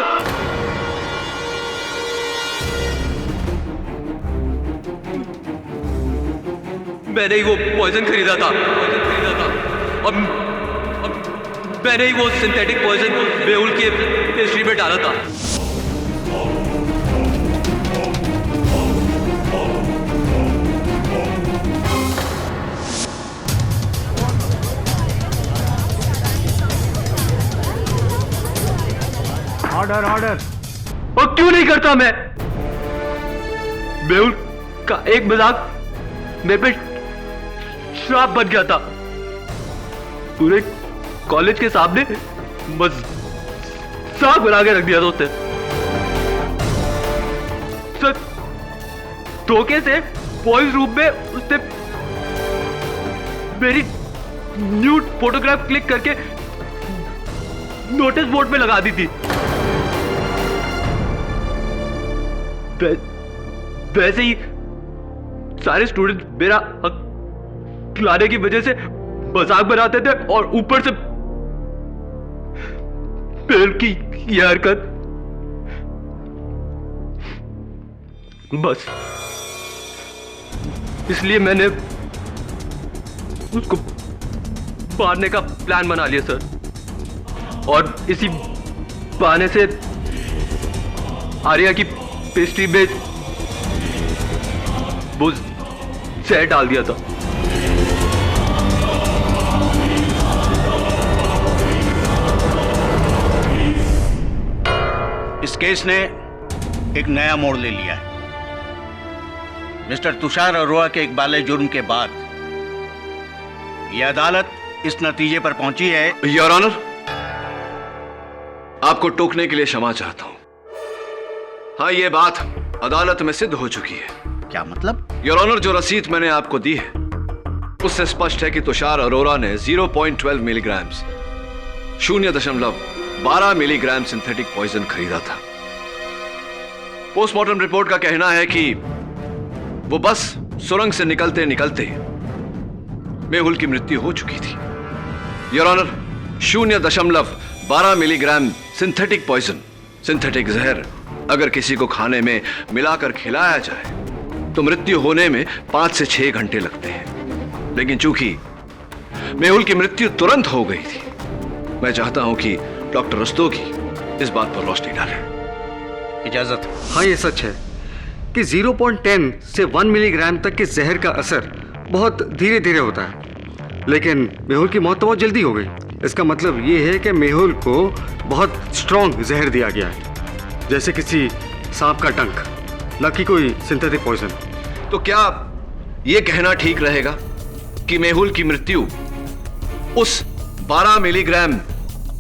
मैंने ही वो पॉइजन खरीदा था, और मैंने ही वो सिंथेटिक पॉइजन मेहुल के पेस्ट्री में डाला था। Order order. और क्यों नहीं करता मैं? मेहुल का एक मजाक मेरे पे श्राप बन गया था। पूरे कॉलेज के सामने मजाक बना के रख दिया था उसने। सर, धोखे से बॉयज रूम में उसने मेरी न्यूड फोटोग्राफ क्लिक करके नोटिस बोर्ड में लगा दी थी। वैसे ही सारे स्टूडेंट मेरा हक खिलाने की वजह से मजाक बनाते थे, और ऊपर से मेहुल की यह हरकत। बस इसलिए मैंने उसको मारने का प्लान बना लिया सर, और इसी बहाने से आर्या की पेस्ट्री में वो जहर डाल दिया था। इस केस ने एक नया मोड़ ले लिया है। मिस्टर तुषार अरोरा के इकबाले जुर्म के बाद यह अदालत इस नतीजे पर पहुंची है। योर ऑनर, आपको टोकने के लिए क्षमा चाहता हूं। हाँ, यह बात अदालत में सिद्ध हो चुकी है। क्या मतलब? योर ऑनर, जो रसीद मैंने आपको दी है उससे स्पष्ट है कि तुषार अरोरा ने 0.12 मिलीग्राम 0.12 मिलीग्राम सिंथेटिक पॉइजन खरीदा था। पोस्टमार्टम रिपोर्ट का कहना है कि वो बस सुरंग से निकलते निकलते मेहुल की मृत्यु हो चुकी थी। Your honour, 0.12 milligram synthetic poison, synthetic जहर अगर किसी को खाने में मिलाकर खिलाया जाए तो मृत्यु होने में 5 से 6 घंटे लगते हैं। लेकिन चूंकि मेहुल की मृत्यु तुरंत हो गई थी, मैं चाहता हूं कि डॉक्टर रस्तोगी इस बात पर रोशनी डालें। इजाजत। हाँ, ये सच है कि 0.10 से 1 मिलीग्राम तक के जहर का असर बहुत धीरे धीरे होता है, लेकिन मेहुल की मौत तो बहुत जल्दी हो गई। इसका मतलब ये है कि मेहुल को बहुत स्ट्रॉन्ग जहर दिया गया है, जैसे किसी सांप का डंक, न कि कोई सिंथेटिक पॉइजन। तो क्या यह कहना ठीक रहेगा कि मेहुल की मृत्यु उस 12 मिलीग्राम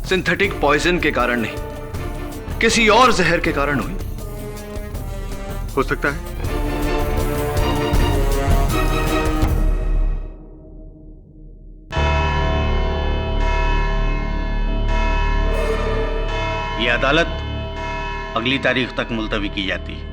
सिंथेटिक पॉइजन के कारण नहीं, किसी और जहर के कारण हुई? हो सकता है। यह अदालत अगली तारीख तक मुलतवी की जाती है।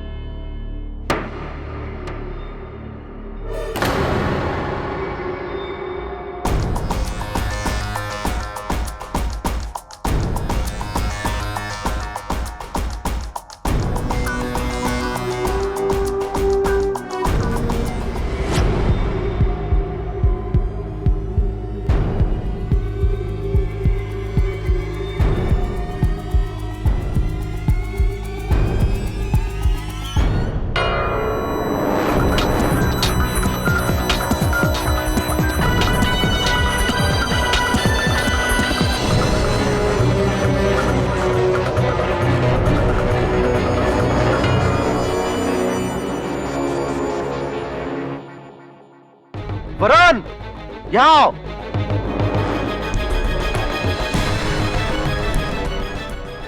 वरुण, यहाँ आओ।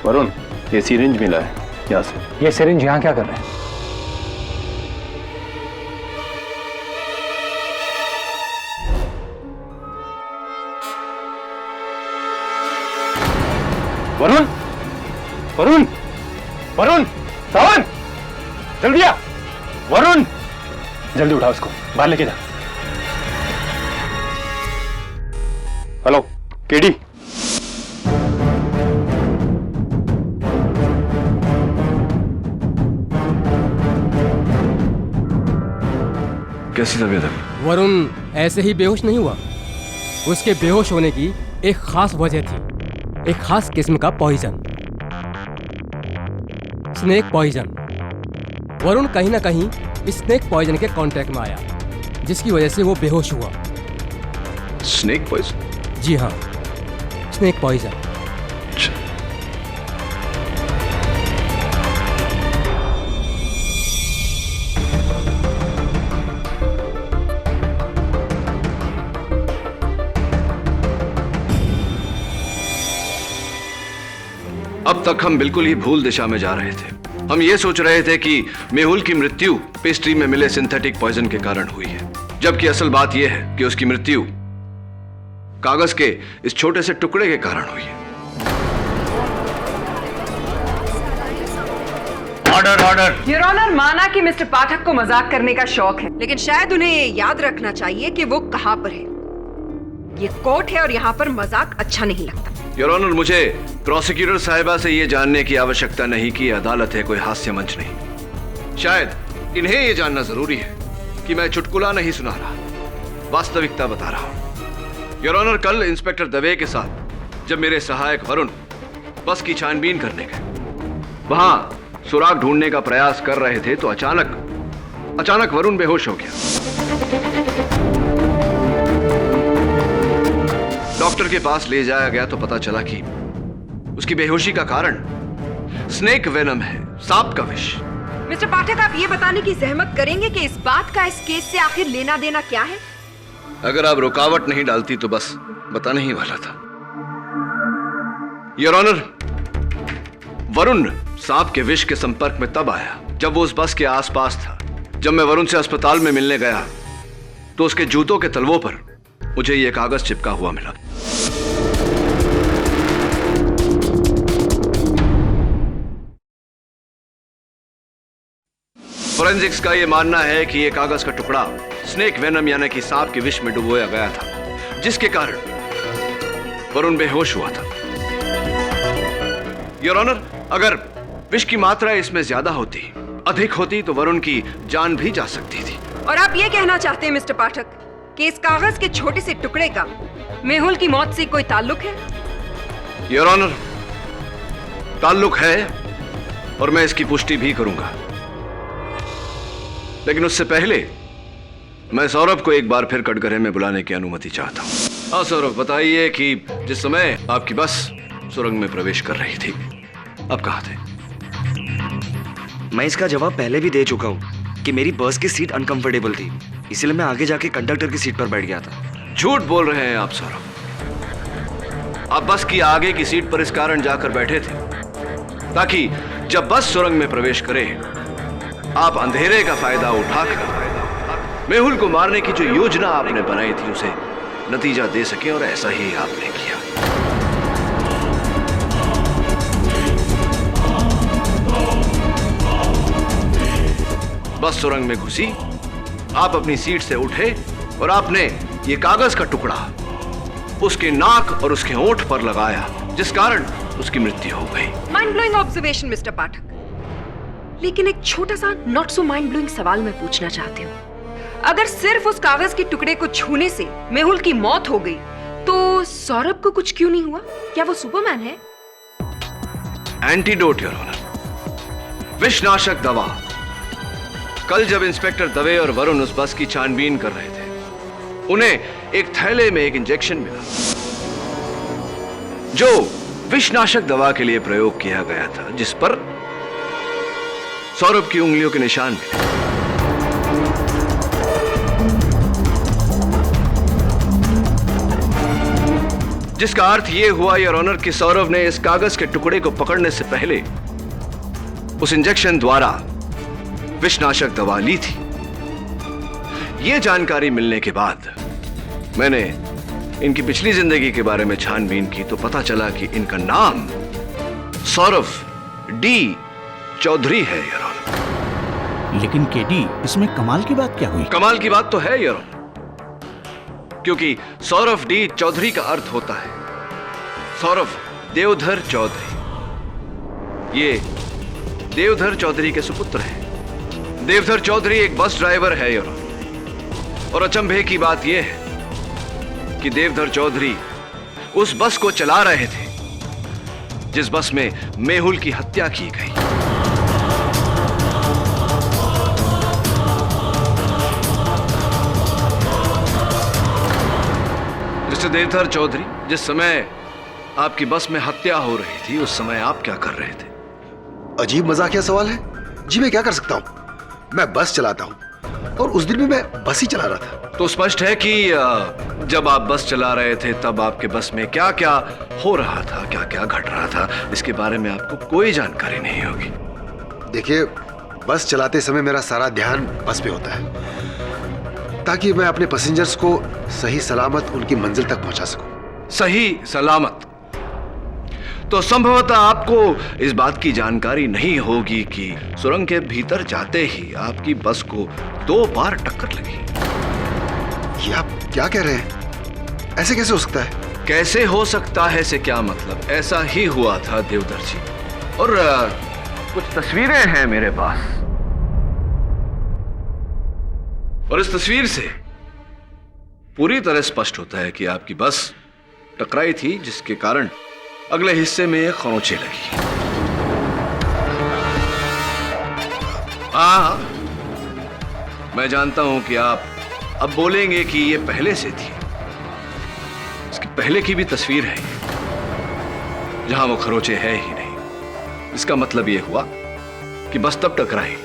वरुण, ये सिरिंज मिला है यहाँ से। ये सिरिंज यहाँ क्या कर रहे हैं? वरुण, वरुण, वरुण, सावन, जल्दी आ। वरुण, जल्दी उठा उसको, बाहर लेके जा। Hello, KD. कैसी तबीयत है? वरुण ऐसे ही बेहोश नहीं हुआ। उसके बेहोश होने की एक खास वजह थी, एक खास किस्म का पॉइजन, स्नेक पॉइजन। वरुण कहीं ना कहीं स्नेक पॉइजन के कांटेक्ट में आया, जिसकी वजह से वो बेहोश हुआ। Snake poison? जी हाँ, स्नेक पॉइजन। अब तक हम बिल्कुल ही भूल दिशा में जा रहे थे। हम ये सोच रहे थे कि मेहुल की मृत्यु पेस्ट्री में मिले सिंथेटिक पॉइजन के कारण हुई है, जबकि असल बात यह है कि उसकी मृत्यु कागज के इस छोटे से टुकड़े के कारण हुई है। Order, order. योर ऑनर, माना कि मिस्टर पाठक को मजाक करने का शौक है, लेकिन शायद उन्हें ये याद रखना चाहिए कि वो कहां पर है। ये कोर्ट है और यहाँ पर मजाक अच्छा नहीं लगता। योर ऑनर, मुझे प्रोसिक्यूटर साहिबा से यह जानने की आवश्यकता नहीं कि अदालत है कोई हास्य मंच नहीं। शायद इन्हें यह जानना जरूरी है कि मैं चुटकुला नहीं सुना रहा, वास्तविकता बता रहा हूं। योर ऑनर, कल इंस्पेक्टर दवे के साथ जब मेरे सहायक वरुण बस की छानबीन करने गए, वहां सुराग ढूंढने का प्रयास कर रहे थे तो अचानक वरुण बेहोश हो गया। डॉक्टर के पास ले जाया गया तो पता चला कि उसकी बेहोशी का कारण स्नेक वेनम है, सांप का विष। मिस्टर पाठक, आप ये बताने की जहमत करेंगे कि इस बात का इस केस से आखिर लेना देना क्या है? अगर आप रुकावट नहीं डालती तो बस बताने ही वाला था। योर ऑनर, वरुण सांप के विष के संपर्क में तब आया जब वो उस बस के आसपास था। जब मैं वरुण से अस्पताल में मिलने गया तो उसके जूतों के तलवों पर मुझे ये कागज चिपका हुआ मिला। फोरेंसिक्स का यह मानना है कि यह कागज का टुकड़ा स्नेक वेनम यानी कि सांप के विष में डुबोया गया था, जिसके कारण वरुण बेहोश हुआ था। योर ऑनर, अगर विष की मात्रा इसमें ज्यादा होती, अधिक होती तो वरुण की जान भी जा सकती थी। और आप ये कहना चाहते हैं मिस्टर पाठक कि इस कागज के छोटे से टुकड़े का मेहुल की मौत से कोई ताल्लुक है? योर ऑनर, ताल्लुक है और मैं इसकी पुष्टि भी करूंगा, लेकिन उससे पहले मैं सौरभ को एक बार फिर कटघरे में बुलाने की अनुमति चाहता हूं। हाँ सौरभ, बताइए कि जिस समय आपकी बस सुरंग में प्रवेश कर रही थी, आप कहां थे? मैं इसका जवाब पहले भी दे चुका हूं कि मेरी बस की सीट अनकंफर्टेबल थी, इसलिए मैं आगे जाके कंडक्टर की सीट पर बैठ गया था। झूठ बोल रहे हैं आप सौरभ। आप बस की आगे की सीट पर इस कारण जाकर बैठे थे ताकि जब बस सुरंग में प्रवेश करे आप अंधेरे का फायदा उठाकर मेहुल को मारने की जो योजना आपने बनाई थी उसे नतीजा दे सके, और ऐसा ही आपने किया। बस सुरंग में घुसी, आप अपनी सीट से उठे और आपने ये कागज का टुकड़ा उसके नाक और उसके होंठ पर लगाया, जिस कारण उसकी मृत्यु हो गई। माइंड ब्लोइंग ऑब्जर्वेशन मिस्टर पाठक, लेकिन एक छोटा सा नॉट सो माइंड ब्लोइंग सवाल मैं पूछना चाहती हूँ। अगर सिर्फ उस कागज के टुकड़े को छूने से मेहुल की मौत हो गई तो सौरभ को कुछ क्यों नहीं हुआ? क्या वो सुपरमैन है? एंटीडोट योर ऑनर, विषनाशक दवा। कल जब इंस्पेक्टर दवे और वरुण उस बस की छानबीन कर रहे थे, उन्हें एक थैले में एक इंजेक्शन मिला जो विषनाशक दवा के लिए प्रयोग किया गया था, जिस पर सौरभ की उंगलियों के निशान मिले। जिसका अर्थ यह हुआ योर ऑनर कि सौरभ ने इस कागज के टुकड़े को पकड़ने से पहले उस इंजेक्शन द्वारा विषनाशक दवा ली थी। यह जानकारी मिलने के बाद मैंने इनकी पिछली जिंदगी के बारे में छानबीन की तो पता चला कि इनका नाम सौरभ डी चौधरी है योर ऑनर। लेकिन केडी, इसमें कमाल की बात क्या हुई? कमाल की बात तो है योर ऑनर, क्योंकि सौरभ डी चौधरी का अर्थ होता है सौरभ देवधर चौधरी। ये देवधर चौधरी के सुपुत्र हैं। देवधर चौधरी एक बस ड्राइवर है योर ऑनर, और अचंभे की बात यह है कि देवधर चौधरी उस बस को चला रहे थे जिस बस में मेहुल की हत्या की गई। मिस्टर देवधर चौधरी, जिस समय आपकी बस में हत्या हो रही थी उस समय आप क्या कर रहे थे? अजीब मजाकिया सवाल है जी। मैं क्या कर सकता हूं? मैं बस चलाता हूं और उस दिन भी मैं बस ही चला रहा था। तो स्पष्ट है कि जब आप बस चला रहे थे तब आपके बस में क्या क्या हो रहा था, क्या क्या घट रहा था, इसके बारे में आपको कोई जानकारी नहीं होगी। देखिए, बस चलाते समय मेरा सारा ध्यान बस पे होता है ताकि मैं अपने पैसेंजर्स को सही सलामत उनकी मंजिल तक पहुंचा सकूं। सही सलामत? तो संभवतः आपको इस बात की जानकारी नहीं होगी कि सुरंग के भीतर जाते ही आपकी बस को 2 बार टक्कर लगी। ये आप क्या कह रहे हैं? ऐसे कैसे हो सकता है? कैसे हो सकता है से क्या मतलब? ऐसा ही हुआ था देवधर जी, और कुछ तस्वीरें हैं मेरे पास, और इस तस्वीर से पूरी तरह स्पष्ट होता है कि आपकी बस टकराई थी, जिसके कारण अगले हिस्से में एक खरोंचे लगी। हाँ, मैं जानता हूं कि आप अब बोलेंगे कि ये पहले से थी। इसकी पहले की भी तस्वीर है जहां वो खरोंचे है ही नहीं। इसका मतलब यह हुआ कि बस तब टकराई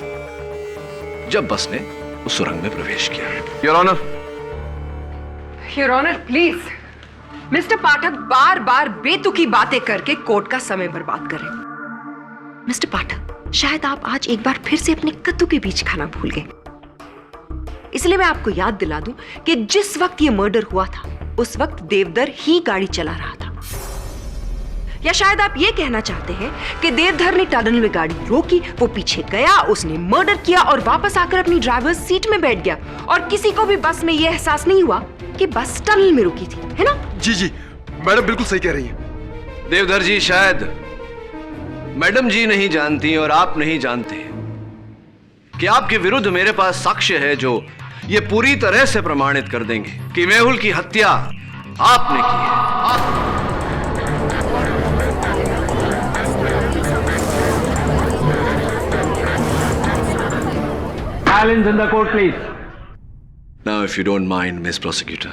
जब बस ने उस सुरंग में प्रवेश किया। Your honour, your honour please, mister Pathak बार बार बेतुकी बातें करके कोर्ट का समय बर्बाद करें। मिस्टर पाठक, शायद आप आज एक बार फिर से अपने कद्दू के बीज खाना भूल गए। इसलिए मैं आपको याद दिला दूं कि जिस वक्त ये मर्डर हुआ था उस वक्त देवधर ही गाड़ी चला रहा था। या शायद आप ये कहना चाहते हैं कि देवधर ने टनल में गाड़ी रोकी, वो पीछे गया, उसने मर्डर किया और वापस आकर अपनी ड्राइवर्स सीट में बैठ गया और किसी को भी बस में यह एहसास नहीं हुआ कि बस टनल में रुकी थी, है ना? जी जी, मैडम बिल्कुल सही कह रही है। देवधर जी, शायद मैडम जी नहीं जानती और आप नहीं जानते कि आपके विरुद्ध मेरे पास साक्ष्य है जो ये पूरी तरह से प्रमाणित कर देंगे कि मेहुल की हत्या आपने की है। Silence in the court, please. Now, if you don't mind, Miss Prosecutor.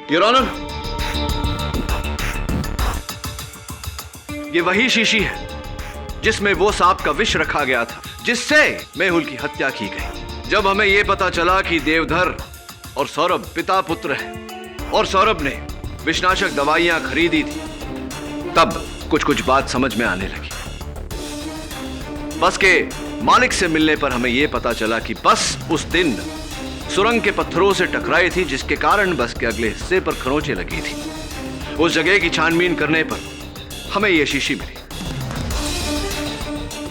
Your Honor, ये वही शीशी है जिसमें वो सांप का विष रखा गया था जिससे मेहुल की हत्या की गई। जब हमें यह पता चला कि देवधर और सौरभ पिता पुत्र हैं और सौरभ ने विषनाशक दवाइयां खरीदी थी, तब कुछ कुछ बात समझ में आने लगी। बस के मालिक से मिलने पर हमें यह पता चला कि बस उस दिन सुरंग के पत्थरों से टकराई थी, जिसके कारण बस के अगले हिस्से पर खरोंचें लगी थी। उस जगह की छानबीन करने पर हमें यह शीशी मिली।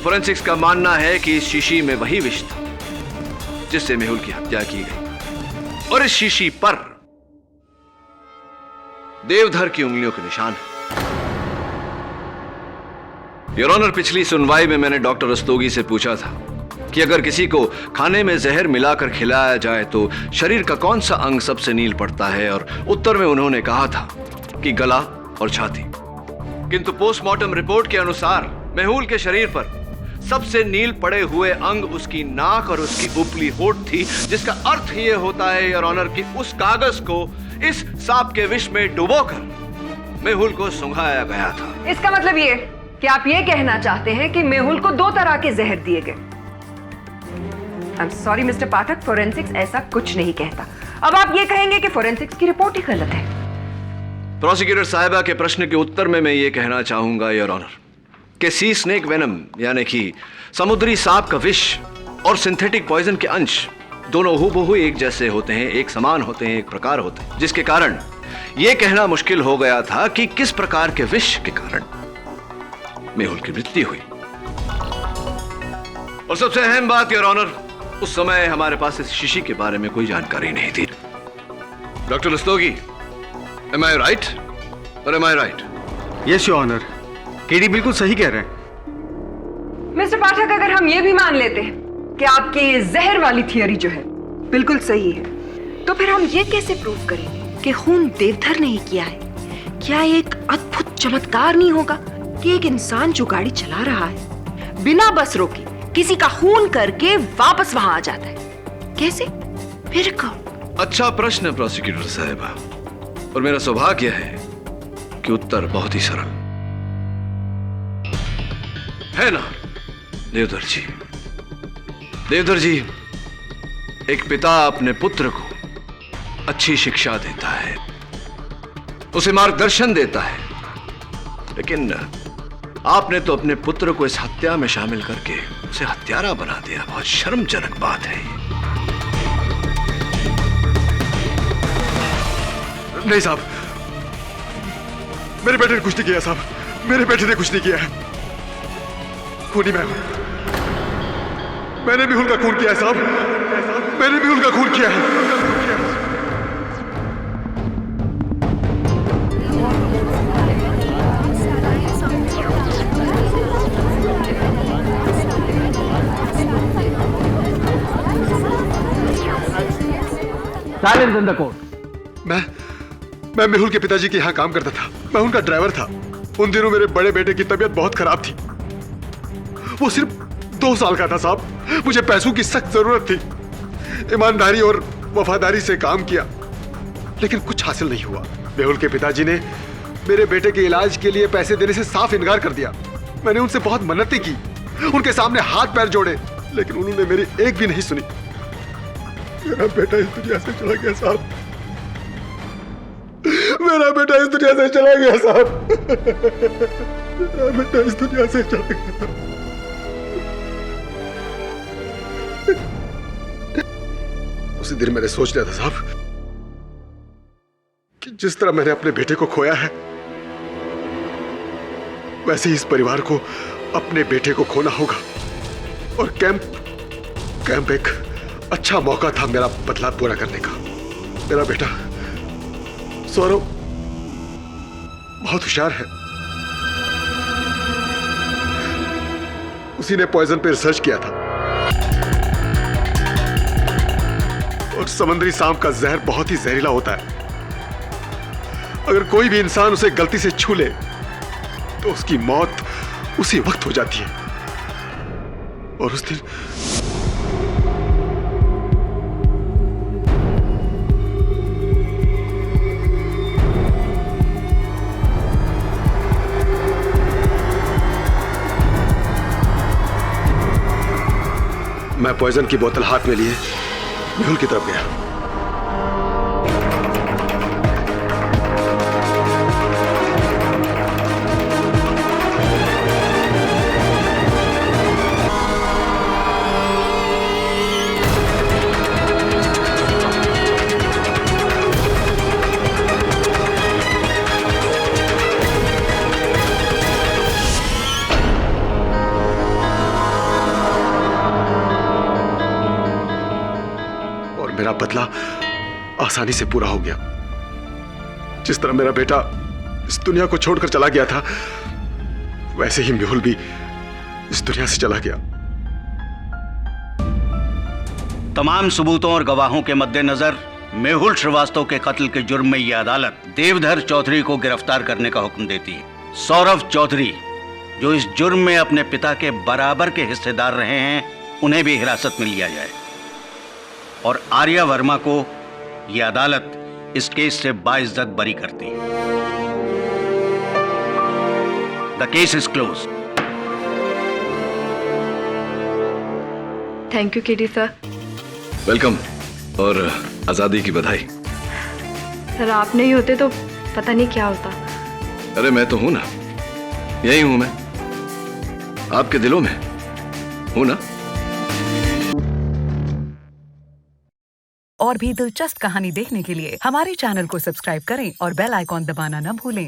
फोरेंसिक्स का मानना है कि इस शीशी में वही विष था जिससे मेहुल की हत्या की गई और इस शीशी पर देवधर की उंगलियों के निशान है। योर ऑनर, पिछली सुनवाई में मैंने डॉक्टर रस्तोगी से पूछा था कि अगर किसी को खाने में जहर मिलाकर खिलाया जाए तो शरीर का कौन सा अंग सबसे नील पड़ता है, और उत्तर में उन्होंने कहा था कि गला और छाती। किंतु पोस्टमार्टम रिपोर्ट के अनुसार मेहुल के शरीर पर सबसे नील पड़े हुए अंग उसकी नाक और उसकी उपली होठ थी, जिसका अर्थ यह होता है योर ऑनर कि उस कागज को इस सांप के विष में डुबोकर मेहुल को सुंघाया गया था। इसका मतलब ये कि आप ये कहना चाहते हैं कि मेहुल को 2 तरह के जहर दिए गए। I am sorry mister Pathak, forensics ऐसा कुछ नहीं कहता। अब आप ये कहेंगे कि फोरेंसिक्स की रिपोर्ट ही गलत है। प्रोसिक्यूटर साहिबा के प्रश्न के उत्तर में मैं ये कहना चाहूंगा योर ऑनर कि सी स्नेक वेनम यानी कि समुद्री सांप का विष और सिंथेटिक पॉइजन के अंश दोनों हूबहू एक जैसे होते हैं, एक समान होते हैं, एक प्रकार होते हैं, जिसके कारण यह कहना मुश्किल हो गया था कि किस प्रकार के विष के कारण मेहुल की मृत्यु हुई। और सबसे अहम बात योर ऑनर, उस समय हमारे पास इस शीशी के बारे में कोई जानकारी नहीं थी। Doctor Rastogi, am I right or am I right? Yes, your honour, KD बिल्कुल सही कह रहे हैं। मिस्टर पाठक, अगर हम ये भी मान लेते हैं कि आपकी जहर वाली थियरी जो है बिल्कुल सही है, तो फिर हम ये कैसे प्रूव करेंगे कि खून देवधर ने ही किया है? क्या एक अद्भुत चमत्कार नहीं होगा कि एक इंसान जो गाड़ी चला रहा है बिना बस रोके किसी का खून करके वापस वहां आ जाता है? कैसे? फिर कब? अच्छा प्रश्न प्रोसिक्यूटर साहिबा, और मेरा सौभाग्य है कि उत्तर बहुत ही सरल है ना देवधर जी। देवधर जी, एक पिता अपने पुत्र को अच्छी शिक्षा देता है, उसे मार्गदर्शन देता है, लेकिन आपने तो अपने पुत्र को इस हत्या में शामिल करके उसे हत्यारा बना दिया। बहुत शर्मजनक बात है ये। नहीं साहब, मेरे बेटे ने कुछ नहीं किया साहब, मेरे बेटे ने कुछ नहीं किया है। खूनी मैं हूं, मैंने भी उनका खून किया है साहब, मैंने भी उनका खून किया है। Silence in the court. मैं मेहुल के पिताजी के यहाँ काम करता था, मैं उनका ड्राइवर था। उन दिनों मेरे बड़े बेटे की तबीयत बहुत खराब थी, वो सिर्फ 2 साल का था साहब। मुझे पैसों की सख्त जरूरत थी, ईमानदारी और वफादारी से काम किया, लेकिन कुछ हासिल नहीं हुआ। मेहुल के पिताजी ने मेरे बेटे के इलाज के लिए पैसे देने से साफ इनकार कर दिया। मैंने उनसे बहुत मन्नतें की, उनके सामने हाथ पैर जोड़े, लेकिन उन्होंने मेरी एक भी नहीं सुनी। मेरा बेटा इस दुनिया से चला गया साहब, मेरा बेटा इस दुनिया से चला गया साहब। बेटा इस दुनिया से चला गया। उसी दिन मैंने सोच लिया था साहब कि जिस तरह मैंने अपने बेटे को खोया है, वैसे ही इस परिवार को अपने बेटे को खोना होगा। और कैंप एक अच्छा मौका था मेरा बदला पूरा करने का। मेरा बेटा सौरव बहुत होशियार है। उसी ने पॉइजन पे रिसर्च किया था और समुद्री सांप का जहर बहुत ही जहरीला होता है। अगर कोई भी इंसान उसे गलती से छू ले तो उसकी मौत उसी वक्त हो जाती है। और उस दिन मैं पॉइजन की बोतल हाथ में लिए मेहुल की तरफ गया। मेरा बदला आसानी से पूरा हो गया। जिस तरह मेरा बेटा इस दुनिया को छोड़कर चला गया था, वैसे ही मेहुल भी इस दुनिया से चला गया। तमाम सबूतों और गवाहों के मद्देनजर मेहुल श्रीवास्तव के कत्ल के जुर्म में यह अदालत देवधर चौधरी को गिरफ्तार करने का हुक्म देती है। सौरभ चौधरी, जो इस जुर्म में अपने पिता के बराबर के हिस्सेदार रहे हैं, उन्हें भी हिरासत में लिया जाए। और आर्या वर्मा को यह अदालत इस केस से बाइज्जत बरी करती है। The case is close. Thank you KD sir. Welcome और आजादी की बधाई। सर आप नहीं होते तो पता नहीं क्या होता। अरे मैं तो हूं ना, यही हूं मैं, आपके दिलों में हूं ना। और भी दिलचस्प कहानी देखने के लिए हमारे चैनल को सब्सक्राइब करें और बेल आइकॉन दबाना न भूलें।